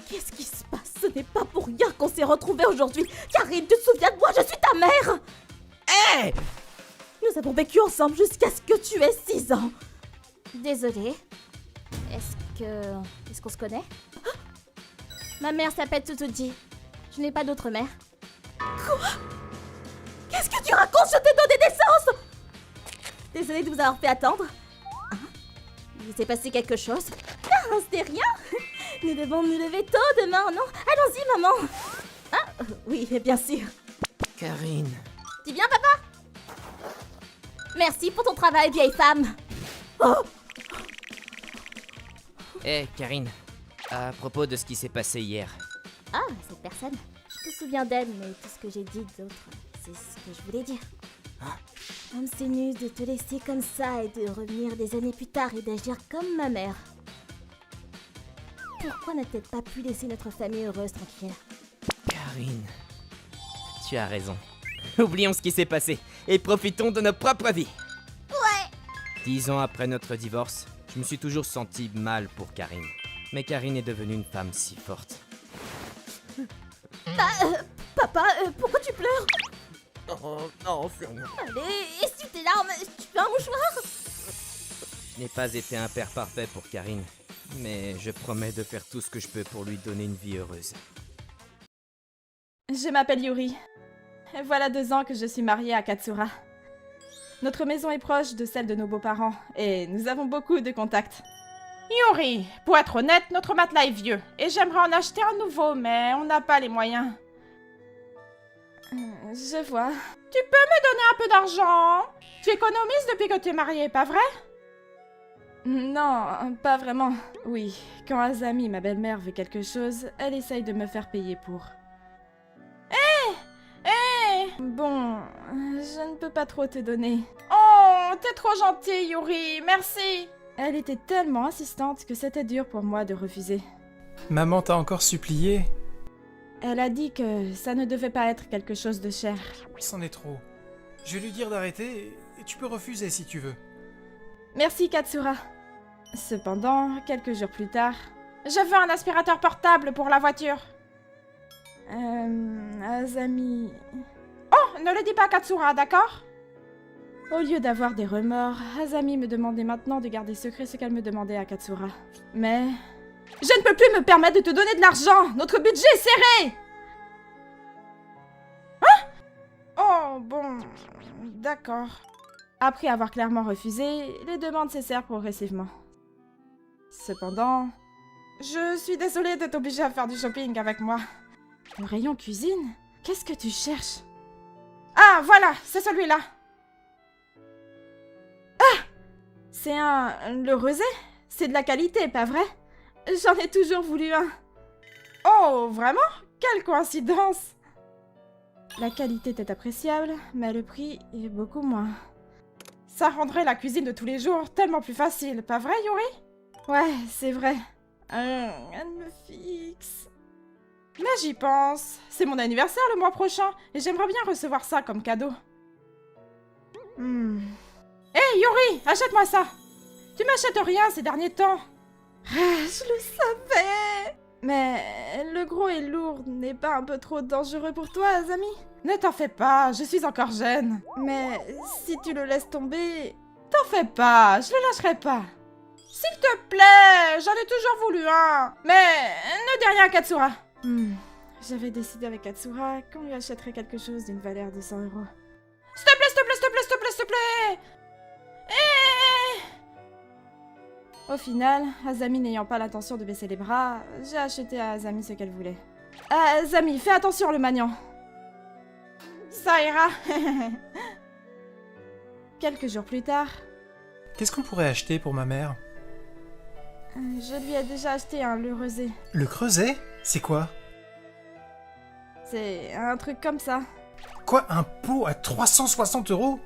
Qu'est-ce qui se passe? Ce n'est pas pour rien qu'on s'est retrouvés aujourd'hui. Karine, tu te souviens de moi? Je suis ta mère. Hé! Nous avons vécu ensemble jusqu'à ce que tu aies 6 ans. Désolée. Est-ce qu'on se connaît? Ma mère s'appelle Tsutsuji. Je n'ai pas d'autre mère. Quoi? Qu'est-ce que tu racontes? Je t'ai donné naissance! Désolée de vous avoir fait attendre. Hein? Il s'est passé quelque chose? Non, c'était rien. Nous devons nous lever tôt demain, non? Allons-y, maman. Ah, oui, bien sûr. Karine. Tu viens, papa? Merci pour ton travail, vieille femme. Oh! Eh, Karine. À propos de ce qui s'est passé hier. Ah, cette personne. Je me souviens d'elle, mais tout ce que j'ai dit d'autre, c'est ce que je voulais dire. On me s'énuse de te laisser comme ça et de revenir des années plus tard et d'agir comme ma mère. Pourquoi n'a-t-elle pas pu laisser notre famille heureuse tranquille? Karine. Tu as raison. Oublions ce qui s'est passé et profitons de nos propres vies. Ouais! 10 ans après notre divorce, je me suis toujours senti mal pour Karine. Mais Karine est devenue une femme si forte. Papa, pourquoi tu pleures? Oh non, c'est rien. Allez, essuie tes larmes, tu veux un mouchoir? Je n'ai pas été un père parfait pour Karine, mais je promets de faire tout ce que je peux pour lui donner une vie heureuse. Je m'appelle Yuri. Voilà 2 ans que je suis mariée à Katsura. Notre maison est proche de celle de nos beaux-parents, et nous avons beaucoup de contacts. Yuri, pour être honnête, notre matelas est vieux, et j'aimerais en acheter un nouveau, mais on n'a pas les moyens. Je vois. Tu peux me donner un peu d'argent? Tu économises depuis que tu es mariée, pas vrai? Non, pas vraiment. Oui, quand Azami, ma belle-mère, veut quelque chose, elle essaye de me faire payer pour. Bon, je ne peux pas trop te donner. Oh, t'es trop gentille, Yuri, merci. Elle était tellement insistante que c'était dur pour moi de refuser. Maman t'a encore supplié? Elle a dit que ça ne devait pas être quelque chose de cher. C'en est trop. Je vais lui dire d'arrêter et tu peux refuser si tu veux. Merci, Katsura. Cependant, quelques jours plus tard... Je veux un aspirateur portable pour la voiture. Azami... Oh, ne le dis pas à Katsura, d'accord? Au lieu d'avoir des remords, Azami me demandait maintenant de garder secret ce qu'elle me demandait à Katsura. Mais... Je ne peux plus me permettre de te donner de l'argent. Notre budget est serré. Hein? Oh, bon... d'accord. Après avoir clairement refusé, les demandes cessèrent progressivement. Cependant, je suis désolée de t'obliger à faire du shopping avec moi. Le rayon cuisine? Qu'est-ce que tu cherches? Ah, voilà, c'est celui-là. Ah! C'est le rosé? C'est de la qualité, pas vrai? J'en ai toujours voulu un. Oh, vraiment? Quelle coïncidence! La qualité est appréciable, mais le prix est beaucoup moins. Ça rendrait la cuisine de tous les jours tellement plus facile, pas vrai, Yuri? Ouais, c'est vrai. Elle me fixe. Mais j'y pense. C'est mon anniversaire le mois prochain, et j'aimerais bien recevoir ça comme cadeau. Hey, Yuri, achète-moi ça! Tu m'achètes rien ces derniers temps. Ah, je le savais! Mais le gros et lourd n'est pas un peu trop dangereux pour toi, Azami? Ne t'en fais pas, je suis encore jeune. Mais si tu le laisses tomber... T'en fais pas, je le lâcherai pas. S'il te plaît, j'en ai toujours voulu un. Mais ne dis rien à Katsura. J'avais décidé avec Katsura qu'on lui achèterait quelque chose d'une valeur de 100 €. S'il te plaît, s'il te plaît, s'il te plaît, s'il te plaît, s'il te plaît. Au final, Azami n'ayant pas l'intention de baisser les bras, j'ai acheté à Azami ce qu'elle voulait. Azami, fais attention le maniant. Ça ira. Quelques jours plus tard... Qu'est-ce qu'on pourrait acheter pour ma mère? Je lui ai déjà acheté un le rosé. Le creuset? C'est quoi? C'est un truc comme ça. Quoi, un pot à 360 €?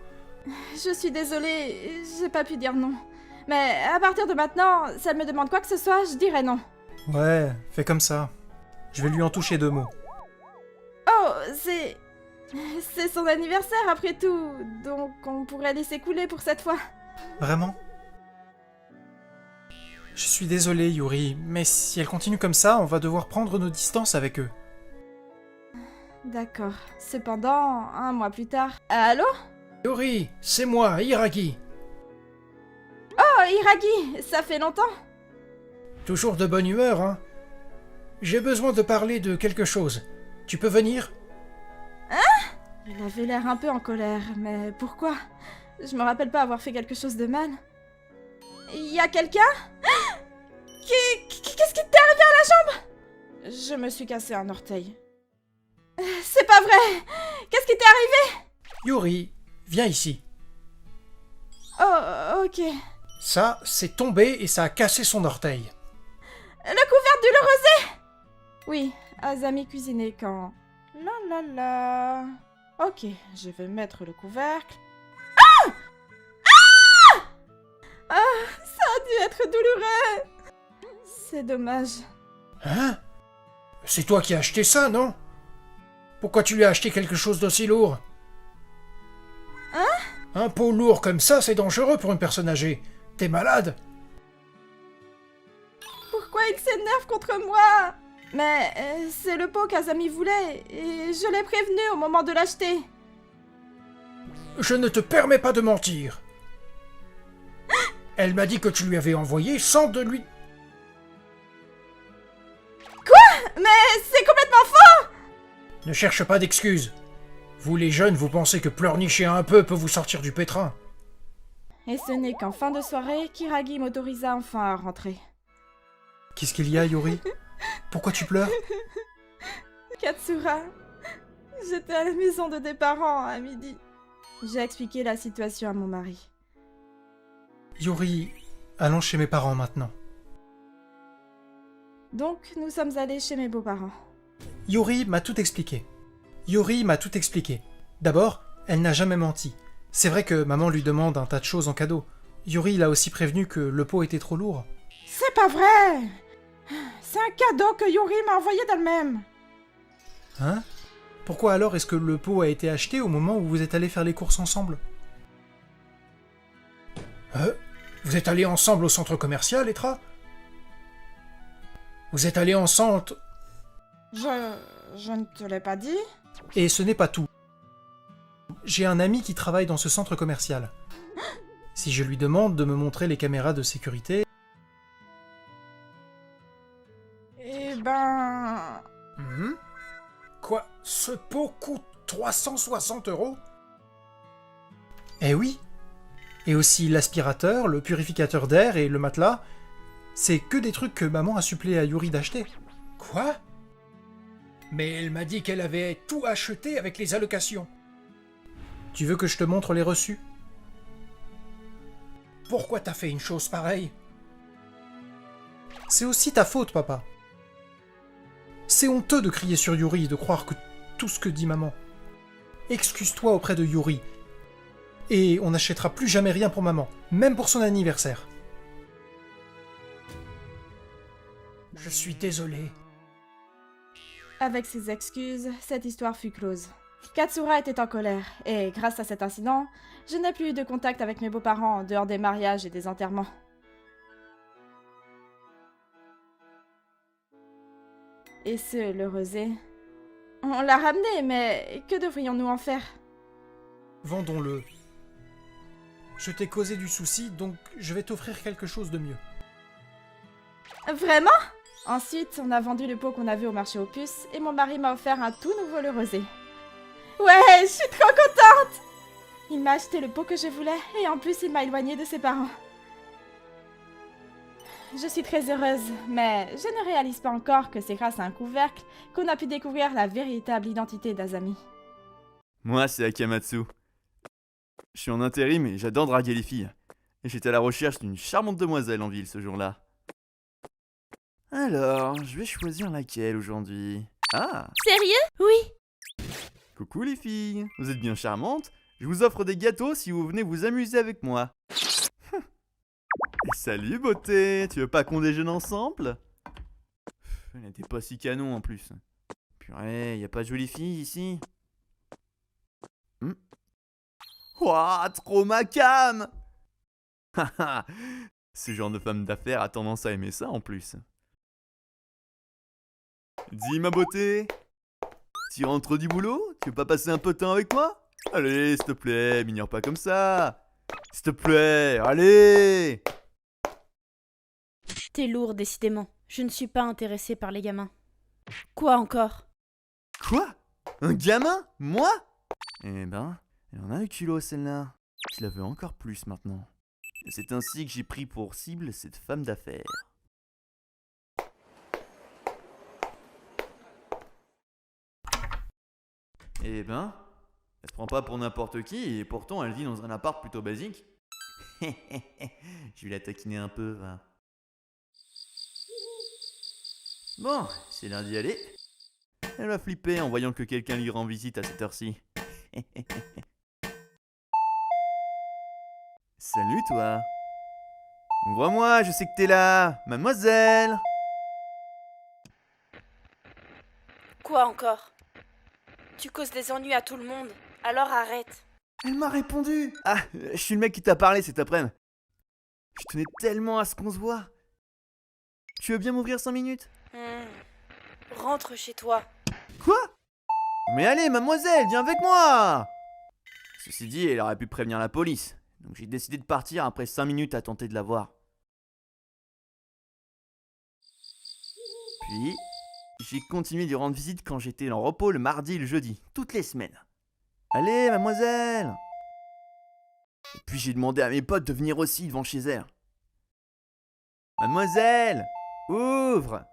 Je suis désolée, j'ai pas pu dire non. Mais à partir de maintenant, si elle me demande quoi que ce soit, je dirai non. Ouais, fais comme ça. Je vais lui en toucher 2 mots. Oh, c'est son anniversaire après tout, donc on pourrait laisser couler pour cette fois. Vraiment? Je suis désolé, Yuri, mais si elle continue comme ça, on va devoir prendre nos distances avec eux. D'accord. Cependant, un mois plus tard... Allô? Yuri, c'est moi, Hiragi. Oh, Hiragi, ça fait longtemps. Toujours de bonne humeur, hein? J'ai besoin de parler de quelque chose. Tu peux venir? Hein? Il avait l'air un peu en colère, mais pourquoi? Je me rappelle pas avoir fait quelque chose de mal. Y a quelqu'un? Qu'est-ce qui t'est arrivé à la jambe? Je me suis cassé un orteil. C'est pas vrai! Qu'est-ce qui t'est arrivé? Yuri, viens ici. Oh, ok. Ça, c'est tombé et ça a cassé son orteil. Le couvercle du le rosé? Oui, Azami cuisinait quand... La la la... Ok, je vais mettre le couvercle. Ah! Ah! Ah, ça a dû être douloureux. C'est dommage. Hein? C'est toi qui as acheté ça, non? Pourquoi tu lui as acheté quelque chose d'aussi lourd? Hein? Un pot lourd comme ça, c'est dangereux pour une personne âgée. T'es malade? Pourquoi il s'énerve contre moi? Mais c'est le pot qu'Azami voulait, et je l'ai prévenu au moment de l'acheter. Je ne te permets pas de mentir. Elle m'a dit que tu lui avais envoyé sans de lui... Quoi? Mais c'est complètement faux! Ne cherche pas d'excuses. Vous les jeunes, vous pensez que pleurnicher un peu peut vous sortir du pétrin. Et ce n'est qu'en fin de soirée qu'Hiragi m'autorisa enfin à rentrer. Qu'est-ce qu'il y a, Yuri? Pourquoi tu pleures? Katsura, j'étais à la maison de tes parents à midi. J'ai expliqué la situation à mon mari. Yuri, allons chez mes parents maintenant. Donc, nous sommes allés chez mes beaux-parents. Yuri m'a tout expliqué. Yuri m'a tout expliqué. D'abord, elle n'a jamais menti. C'est vrai que maman lui demande un tas de choses en cadeau. Yuri l'a aussi prévenu que le pot était trop lourd. C'est pas vrai! C'est un cadeau que Yuri m'a envoyé d'elle-même. Hein? Pourquoi alors est-ce que le pot a été acheté au moment où vous êtes allés faire les courses ensemble? Vous êtes allés ensemble au centre commercial, Etra? Vous êtes allés ensemble... Je ne te l'ai pas dit. Et ce n'est pas tout. J'ai un ami qui travaille dans ce centre commercial. Si je lui demande de me montrer les caméras de sécurité... Eh ben... Quoi? Ce pot coûte 360 €? Eh oui. Et aussi l'aspirateur, le purificateur d'air et le matelas. C'est que des trucs que maman a supplé à Yuri d'acheter. Quoi? Mais elle m'a dit qu'elle avait tout acheté avec les allocations. Tu veux que je te montre les reçus? Pourquoi t'as fait une chose pareille? C'est aussi ta faute, papa. C'est honteux de crier sur Yuri et de croire que tout ce que dit maman. Excuse-toi auprès de Yuri. Et on n'achètera plus jamais rien pour maman, même pour son anniversaire. Je suis désolé. Avec ces excuses, cette histoire fut close. Katsura était en colère, et grâce à cet incident, je n'ai plus eu de contact avec mes beaux-parents en dehors des mariages et des enterrements. Et le rosé... On l'a ramené, mais que devrions-nous en faire? Vendons-le. Je t'ai causé du souci, donc je vais t'offrir quelque chose de mieux. Vraiment? Ensuite, on a vendu le pot qu'on avait au marché aux puces, et mon mari m'a offert un tout nouveau le rosé. Ouais, je suis trop contente! Il m'a acheté le pot que je voulais, et en plus il m'a éloignée de ses parents. Je suis très heureuse, mais je ne réalise pas encore que c'est grâce à un couvercle qu'on a pu découvrir la véritable identité d'Azami. Moi, c'est Akamatsu. Je suis en intérim et j'adore draguer les filles. Et j'étais à la recherche d'une charmante demoiselle en ville ce jour-là. Alors, je vais choisir laquelle aujourd'hui? Ah! Sérieux? Oui. Coucou les filles, vous êtes bien charmantes. Je vous offre des gâteaux si vous venez vous amuser avec moi. Salut beauté, tu veux pas qu'on déjeune ensemble? Elle n'était pas si canon en plus. Purée, y a pas de jolies filles ici? Ouah, trop ma cam! Ce genre de femme d'affaires a tendance à aimer ça en plus. Dis ma beauté, tu rentres du boulot? Tu veux pas passer un peu de temps avec moi? Allez, s'il te plaît, m'ignore pas comme ça. S'il te plaît, allez! T'es lourd, décidément. Je ne suis pas intéressée par les gamins. Quoi encore? Quoi? Un gamin? Moi? Eh ben, elle en a eu culot celle-là. Je la veux encore plus maintenant. Et c'est ainsi que j'ai pris pour cible cette femme d'affaires. Eh ben, elle se prend pas pour n'importe qui et pourtant elle vit dans un appart plutôt basique. Je vais la taquiner un peu, va. Bon, c'est l'heure d'y aller. Elle va flipper en voyant que quelqu'un lui rend visite à cette heure-ci. Salut toi. Ouvre-moi, je sais que t'es là, mademoiselle. Quoi encore? Tu causes des ennuis à tout le monde, alors arrête. Elle m'a répondu. Ah, je suis le mec qui t'a parlé cet après-midi. Je tenais tellement à ce qu'on se voit. Tu veux bien m'ouvrir 5 minutes? Rentre chez toi. Quoi? Mais allez, mademoiselle, viens avec moi! Ceci dit, elle aurait pu prévenir la police. Donc j'ai décidé de partir après 5 minutes à tenter de la voir. Puis, j'ai continué de rendre visite quand j'étais en repos le mardi et le jeudi, toutes les semaines. Allez, mademoiselle! Et puis j'ai demandé à mes potes de venir aussi devant chez elle. Mademoiselle! Ouvre!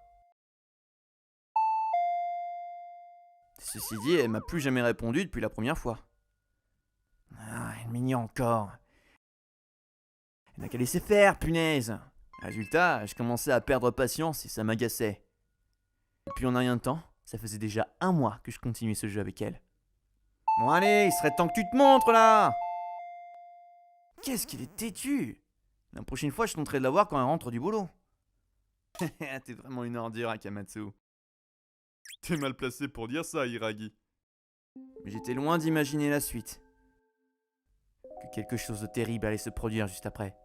Ceci dit, elle m'a plus jamais répondu depuis la première fois. Ah, elle m'ignore encore. Elle n'a qu'à laisser faire, punaise! Résultat, je commençais à perdre patience et ça m'agaçait. Et puis en un rien de temps, ça faisait déjà 1 mois que je continuais ce jeu avec elle. Bon allez, il serait temps que tu te montres là! Qu'est-ce qu'il est têtu! La prochaine fois, je tenterai de la voir quand elle rentre du boulot. T'es vraiment une ordure, Akamatsu. T'es mal placé pour dire ça, Hiragi. Mais j'étais loin d'imaginer la suite. Que quelque chose de terrible allait se produire juste après.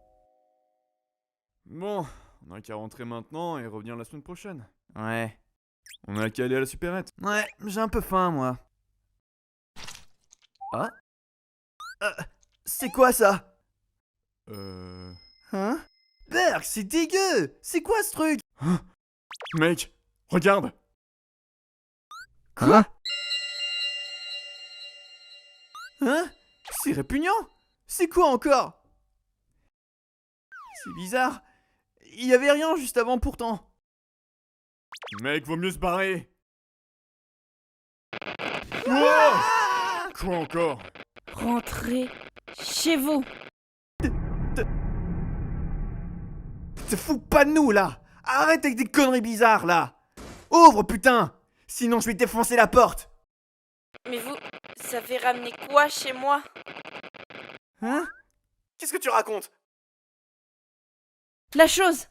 Bon, on a qu'à rentrer maintenant et revenir la semaine prochaine. Ouais. On a qu'à aller à la supérette. Ouais, j'ai un peu faim, moi. Ah? C'est quoi ça? Hein? Berk, c'est dégueu! C'est quoi ce truc? Hein? Mec, regarde! Quoi? Hein? C'est répugnant! C'est quoi encore? C'est bizarre. Il y avait rien juste avant pourtant. Mec, vaut mieux se barrer. Wow! Quoi encore? Rentrez chez vous. Te fous pas de nous là! Arrête avec des conneries bizarres là! Ouvre putain! Sinon je vais défoncer la porte! Mais vous avez ramené quoi chez moi? Hein? Qu'est-ce que tu racontes? La chose!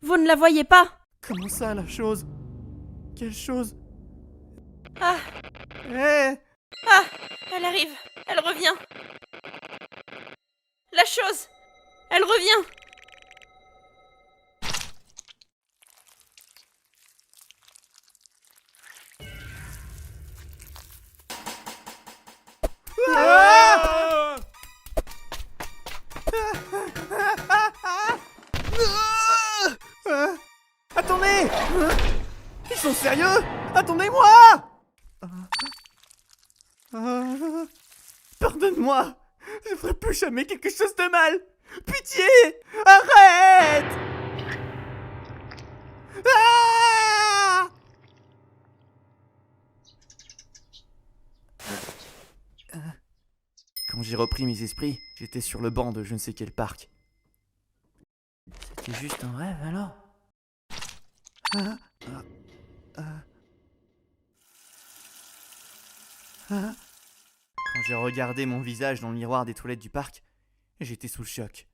Vous ne la voyez pas? Comment ça la chose? Quelle chose? Ah! Eh! Ah! Elle arrive! Elle revient! La chose! Elle revient! Ah! Attendez! Ils sont sérieux? Attendez-moi! Pardonne-moi! Je ferai plus jamais quelque chose de mal! Pitié! Arrête! Ah! Quand j'ai repris mes esprits, j'étais sur le banc de je ne sais quel parc. C'était juste un rêve alors? Quand j'ai regardé mon visage dans le miroir des toilettes du parc, j'étais sous le choc.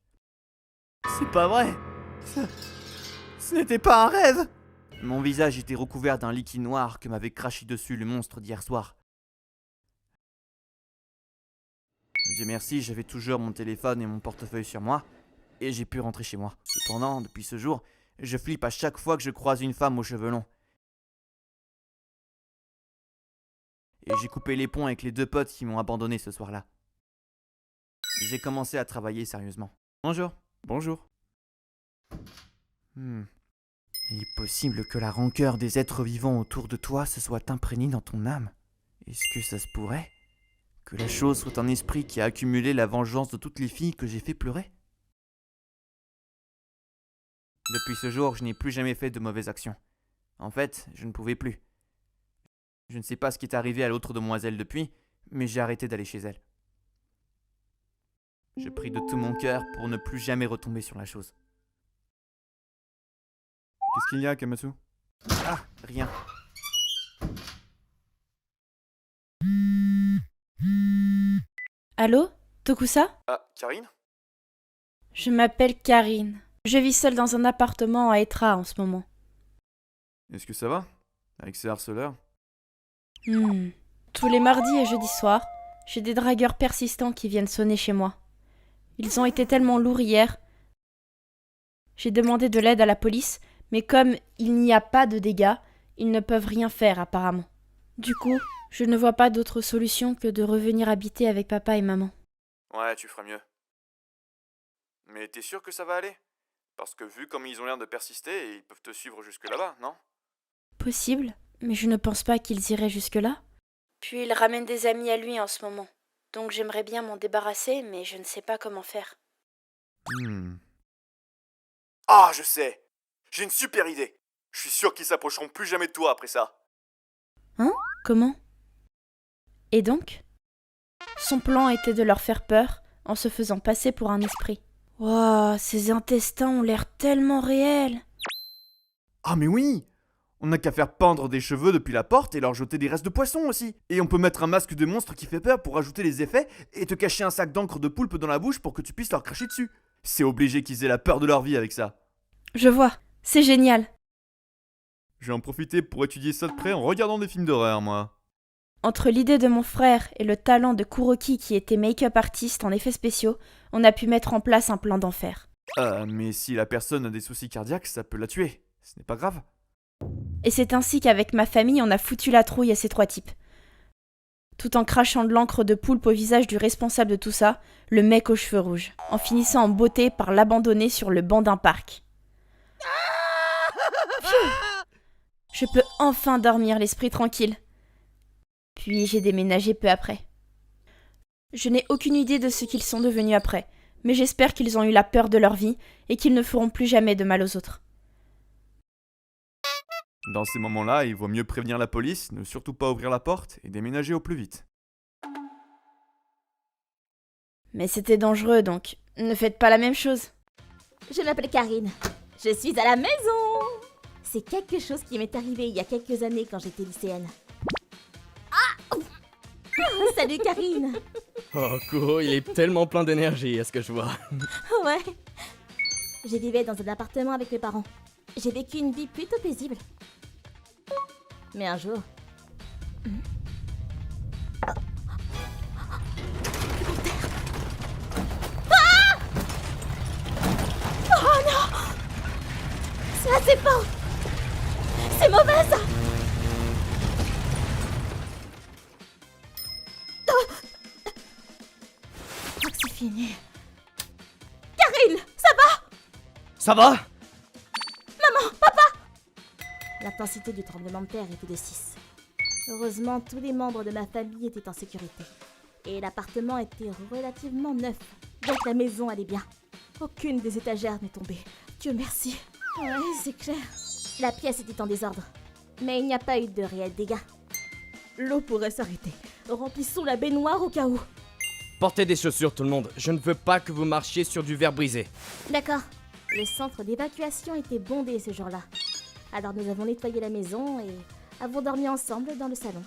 C'est pas vrai! Ce n'était pas un rêve! Mon visage était recouvert d'un liquide noir que m'avait craché dessus le monstre d'hier soir. Dieu merci, j'avais toujours mon téléphone et mon portefeuille sur moi, et j'ai pu rentrer chez moi. Cependant, depuis ce jour, je flippe à chaque fois que je croise une femme aux cheveux longs. Et j'ai coupé les ponts avec les 2 potes qui m'ont abandonné ce soir-là. J'ai commencé à travailler sérieusement. Bonjour. Bonjour. Il est possible que la rancœur des êtres vivants autour de toi se soit imprégnée dans ton âme. Est-ce que ça se pourrait? Que la chose soit un esprit qui a accumulé la vengeance de toutes les filles que j'ai fait pleurer? Depuis ce jour, je n'ai plus jamais fait de mauvaises actions. En fait, je ne pouvais plus. Je ne sais pas ce qui est arrivé à l'autre demoiselle depuis, mais j'ai arrêté d'aller chez elle. Je prie de tout mon cœur pour ne plus jamais retomber sur la chose. Qu'est-ce qu'il y a, Kamatsu? Ah, rien. Allô? Tokusa? Ah, Karine? Je m'appelle Karine. Je vis seule dans un appartement à Etra en ce moment. Est-ce que ça va? Avec ces harceleurs? Tous les mardis et jeudis soirs, j'ai des dragueurs persistants qui viennent sonner chez moi. Ils ont été tellement lourds hier. J'ai demandé de l'aide à la police, mais comme il n'y a pas de dégâts, ils ne peuvent rien faire apparemment. Du coup, je ne vois pas d'autre solution que de revenir habiter avec papa et maman. Ouais, tu feras mieux. Mais t'es sûr que ça va aller? Parce que vu comme ils ont l'air de persister, ils peuvent te suivre jusque là-bas, non? Possible, mais je ne pense pas qu'ils iraient jusque-là. Puis il ramène des amis à lui en ce moment. Donc j'aimerais bien m'en débarrasser, mais je ne sais pas comment faire. Ah, je sais! J'ai une super idée! Je suis sûr qu'ils s'approcheront plus jamais de toi après ça. Hein? Comment? Et donc? Son plan était de leur faire peur en se faisant passer pour un esprit. Waouh, ces intestins ont l'air tellement réels! Ah mais oui! On n'a qu'à faire pendre des cheveux depuis la porte et leur jeter des restes de poisson aussi. Et on peut mettre un masque de monstre qui fait peur pour ajouter les effets et te cacher un sac d'encre de poulpe dans la bouche pour que tu puisses leur cracher dessus. C'est obligé qu'ils aient la peur de leur vie avec ça. Je vois, c'est génial. Je vais en profiter pour étudier ça de près en regardant des films d'horreur, moi. Entre l'idée de mon frère et le talent de Kuroki qui était make-up artiste en effets spéciaux, on a pu mettre en place un plan d'enfer. Mais si la personne a des soucis cardiaques, ça peut la tuer. Ce n'est pas grave. Et c'est ainsi qu'avec ma famille, on a foutu la trouille à ces 3 types. Tout en crachant de l'encre de poulpe au visage du responsable de tout ça, le mec aux cheveux rouges, en finissant en beauté par l'abandonner sur le banc d'un parc. Pfiou. Je peux enfin dormir l'esprit tranquille. Puis j'ai déménagé peu après. Je n'ai aucune idée de ce qu'ils sont devenus après, mais j'espère qu'ils ont eu la peur de leur vie et qu'ils ne feront plus jamais de mal aux autres. Dans ces moments-là, il vaut mieux prévenir la police, ne surtout pas ouvrir la porte et déménager au plus vite. Mais c'était dangereux, donc ne faites pas la même chose. Je m'appelle Karine. Je suis à la maison. C'est quelque chose qui m'est arrivé il y a quelques années quand j'étais lycéenne. Ah! Salut Karine. Oh, Kuro, il est tellement plein d'énergie, à ce que je vois. Ouais. Je vivais dans un appartement avec mes parents. J'ai vécu une vie plutôt paisible. Mais un jour... Ah! Oh non! C'est assez fort! C'est mauvais ça! Je crois que c'est fini. Karine, ça va? Ça va? Maman, papa! L'intensité du tremblement de terre était de 6. Heureusement, tous les membres de ma famille étaient en sécurité. Et l'appartement était relativement neuf, donc la maison allait bien. Aucune des étagères n'est tombée. Dieu merci. Ouais, c'est clair. La pièce était en désordre. Mais il n'y a pas eu de réels dégâts. L'eau pourrait s'arrêter. Remplissons la baignoire au cas où. Portez des chaussures, tout le monde. Je ne veux pas que vous marchiez sur du verre brisé. D'accord. Le centre d'évacuation était bondé ce jour-là. Alors nous avons nettoyé la maison et avons dormi ensemble dans le salon.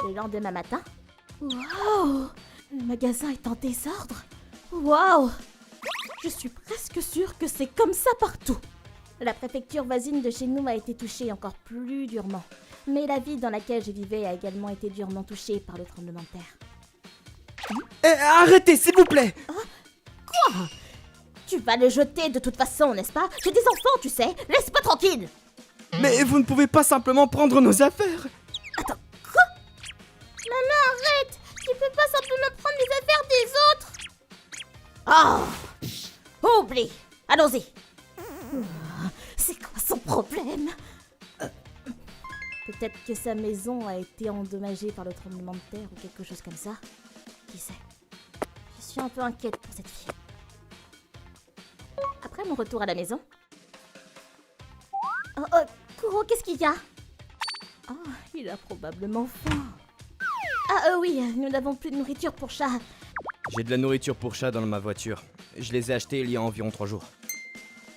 Le lendemain matin... Waouh! Le magasin est en désordre. Waouh! Je suis presque sûre que c'est comme ça partout. La préfecture voisine de chez nous a été touchée encore plus durement. Mais la ville dans laquelle je vivais a également été durement touchée par le tremblement de terre. Arrêtez, s'il vous plaît! Quoi? Tu vas le jeter de toute façon, n'est-ce pas? J'ai des enfants, tu sais. Laisse-moi tranquille. Mais vous ne pouvez pas simplement prendre nos affaires. Attends, quoi? Maman, arrête! Tu peux pas simplement prendre les affaires des autres? Oh! Oublie! Allons-y! C'est quoi son problème? Peut-être que sa maison a été endommagée par le tremblement de terre ou quelque chose comme ça. Qui sait? Je suis un peu inquiète pour cette fille. Après mon retour à la maison... Oh, Kuro, qu'est-ce qu'il y a? Oh, il a probablement faim. Ah oui, nous n'avons plus de nourriture pour chat. J'ai de la nourriture pour chat dans ma voiture. Je les ai achetés il y a environ 3 jours.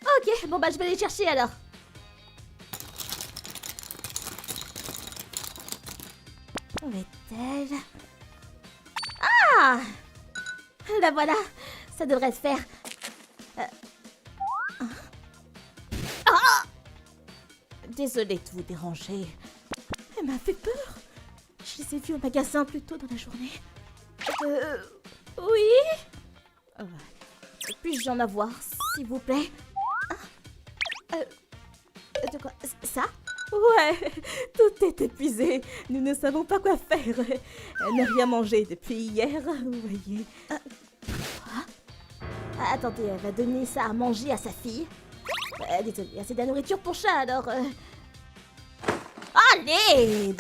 Ok, bon bah je vais les chercher alors. Où est-elle? Ah! La voilà, ça devrait se faire. Ah! Désolée de vous déranger. Elle m'a fait peur. Je les ai vus au magasin plus tôt dans la journée. Oui? Puis-je en avoir, s'il vous plaît? De quoi? Ça? Ouais, tout est épuisé. Nous ne savons pas quoi faire. Elle n'a rien mangé depuis hier, vous voyez. Quoi? Attendez, elle va donner ça à manger à sa fille. Désolée, c'est de la nourriture pour chat, alors... Allez!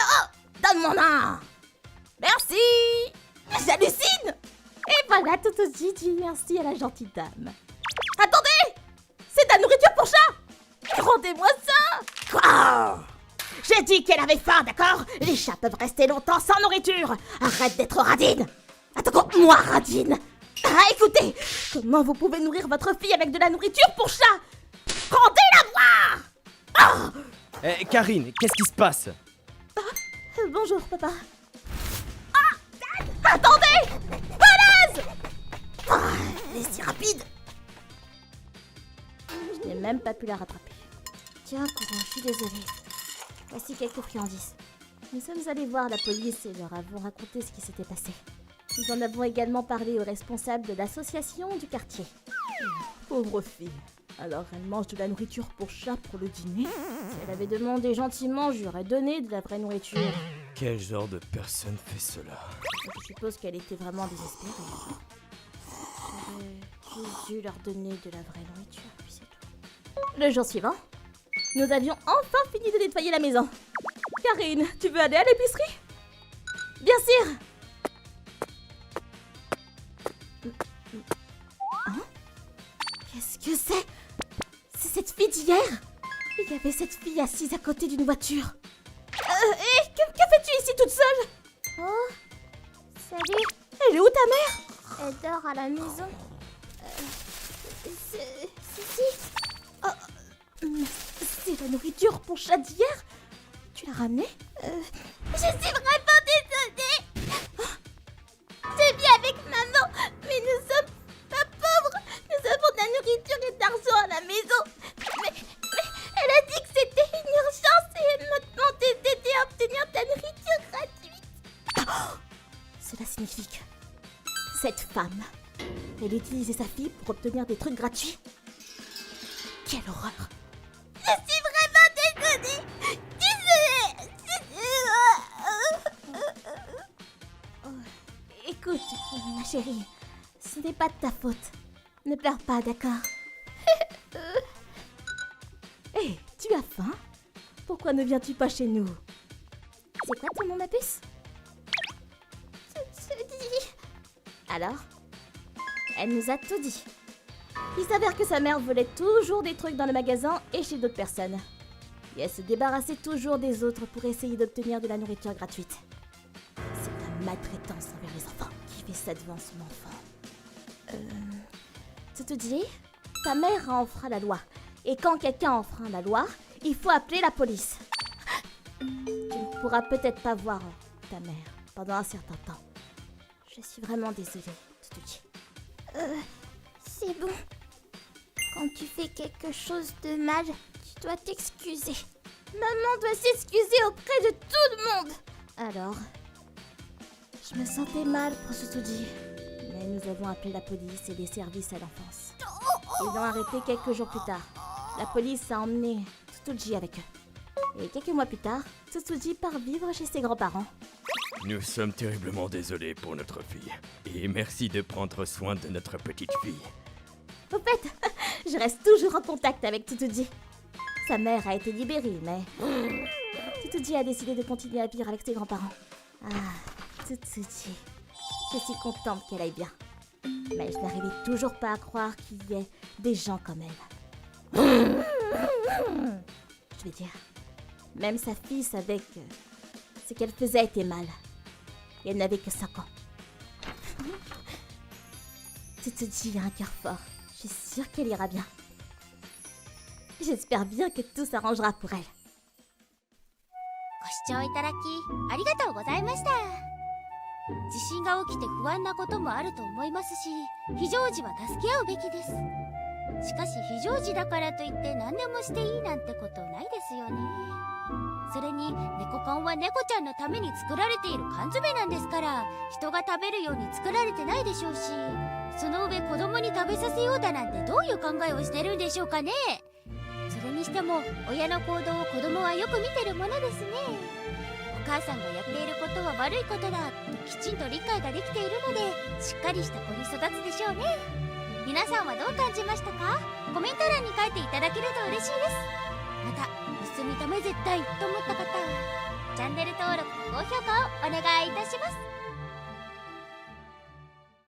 Donne-moi un! Merci! J'hallucine! Et voilà, Totoji dit merci à la gentille dame. Attendez! C'est de la nourriture pour chat! Rendez-moi ça! Quoi? J'ai dit qu'elle avait faim, d'accord? Les chats peuvent rester longtemps sans nourriture! Arrête d'être radine! Attends, moi radine! Ah, écoutez! Comment vous pouvez nourrir votre fille avec de la nourriture pour chat? Rendez-la voir! Oh! Karine, qu'est-ce qui se passe? Bonjour, papa. Ah! Attendez! Balèze! Elle est si rapide! Je n'ai même pas pu la rattraper. Tiens, Kuro, je suis désolée. Voici quelques friandises. Nous sommes allés voir la police et leur avons raconté ce qui s'était passé. Nous en avons également parlé aux responsables de l'association du quartier. Pauvre fille. Alors elle mange de la nourriture pour chat pour le dîner. Si elle avait demandé gentiment, je lui aurais donné de la vraie nourriture. Quel genre de personne fait cela? Je suppose qu'elle était vraiment désespérée. J'aurais juste dû leur donner de la vraie nourriture, puis c'est tout. Le jour suivant, nous avions enfin fini de nettoyer la maison. Karine, tu veux aller à l'épicerie? Bien sûr! cette fille d'hier. Il y avait cette fille assise à côté d'une voiture. Hé, que fais-tu ici toute seule? Oh, salut. Elle est où ta mère? Elle dort à la maison. Si. Oh, mais c'est la nourriture pour chat d'hier? Tu l'as ramenée? Je suis vraiment désolée. Je vis avec maman, mais nous sommes pas pauvres. Nous avons de la nourriture et de l'argent à la maison. Mais elle a dit que c'était une urgence et elle m'a demandé d'aider à obtenir de la nourriture gratuite. Cela signifie que cette femme, elle utilisait sa fille pour obtenir des trucs gratuits. Quelle horreur! Je suis vraiment désolée. Écoute, ma chérie, ce n'est pas de ta faute. Ne pleure pas, d'accord? Hé, tu as faim? Pourquoi ne viens-tu pas chez nous? C'est quoi ton nom, ma puce? Alors? Elle nous a tout dit. Il s'avère que sa mère volait toujours des trucs dans le magasin et chez d'autres personnes. Et elle se débarrassait toujours des autres pour essayer d'obtenir de la nourriture gratuite. C'est la maltraitance envers les enfants qui fait ça devant son enfant. Tu te dis? Ta mère a enfreint la loi. Et quand quelqu'un enfreint la loi, il faut appeler la police. Tu ne pourras peut-être pas voir ta mère pendant un certain temps. Je suis vraiment désolée, tu te dis. C'est bon. Quand tu fais quelque chose de mal, tu dois t'excuser. Maman doit s'excuser auprès de tout le monde. Alors, je me sentais mal pour Tsutsuji, mais nous avons appelé la police et les services à l'enfance. Ils l'ont arrêté quelques jours plus tard. La police a emmené Tsutsuji avec eux. Et quelques mois plus tard, Tsutsuji part vivre chez ses grands-parents. Nous sommes terriblement désolés pour notre fille. Et merci de prendre soin de notre petite fille. Au fait, je reste toujours en contact avec Tsutsuji. Sa mère a été libérée, mais Tsutsuji a décidé de continuer à vivre avec ses grands-parents. Ah, Tsutsuji. Je suis contente qu'elle aille bien. Mais je n'arrivais toujours pas à croire qu'il y ait des gens comme elle. Je veux dire, même sa fille savait que ce qu'elle faisait était mal. Et elle n'avait que 5 ans. Tsutsuji a un cœur fort. Je suis sûre qu'elle ira bien. J'espère bien que tout s'arrangera pour elle. ご視聴いただきありがとうございました。地震が起きて不安なこともあると思いますし、非常時は助け合うべきです。しかし非常時だからといって何でもしていいなんてことないですよね。それに猫缶は猫ちゃんのために作られている缶詰なんですから、人が食べるように作られてないでしょうし、その上子供に食べさせようだなんてどういう考えをしてるんでしょうかね。それにしても親の行動を子供はよく見てるものですね。お母さんがやっていることは悪いことだときちんと理解ができているので、しっかりした子に育つでしょうね。皆さんはどう感じましたか？コメント欄に書いていただけると嬉しいです。また盗み止め絶対と思った方、チャンネル登録高評価をお願いいたします。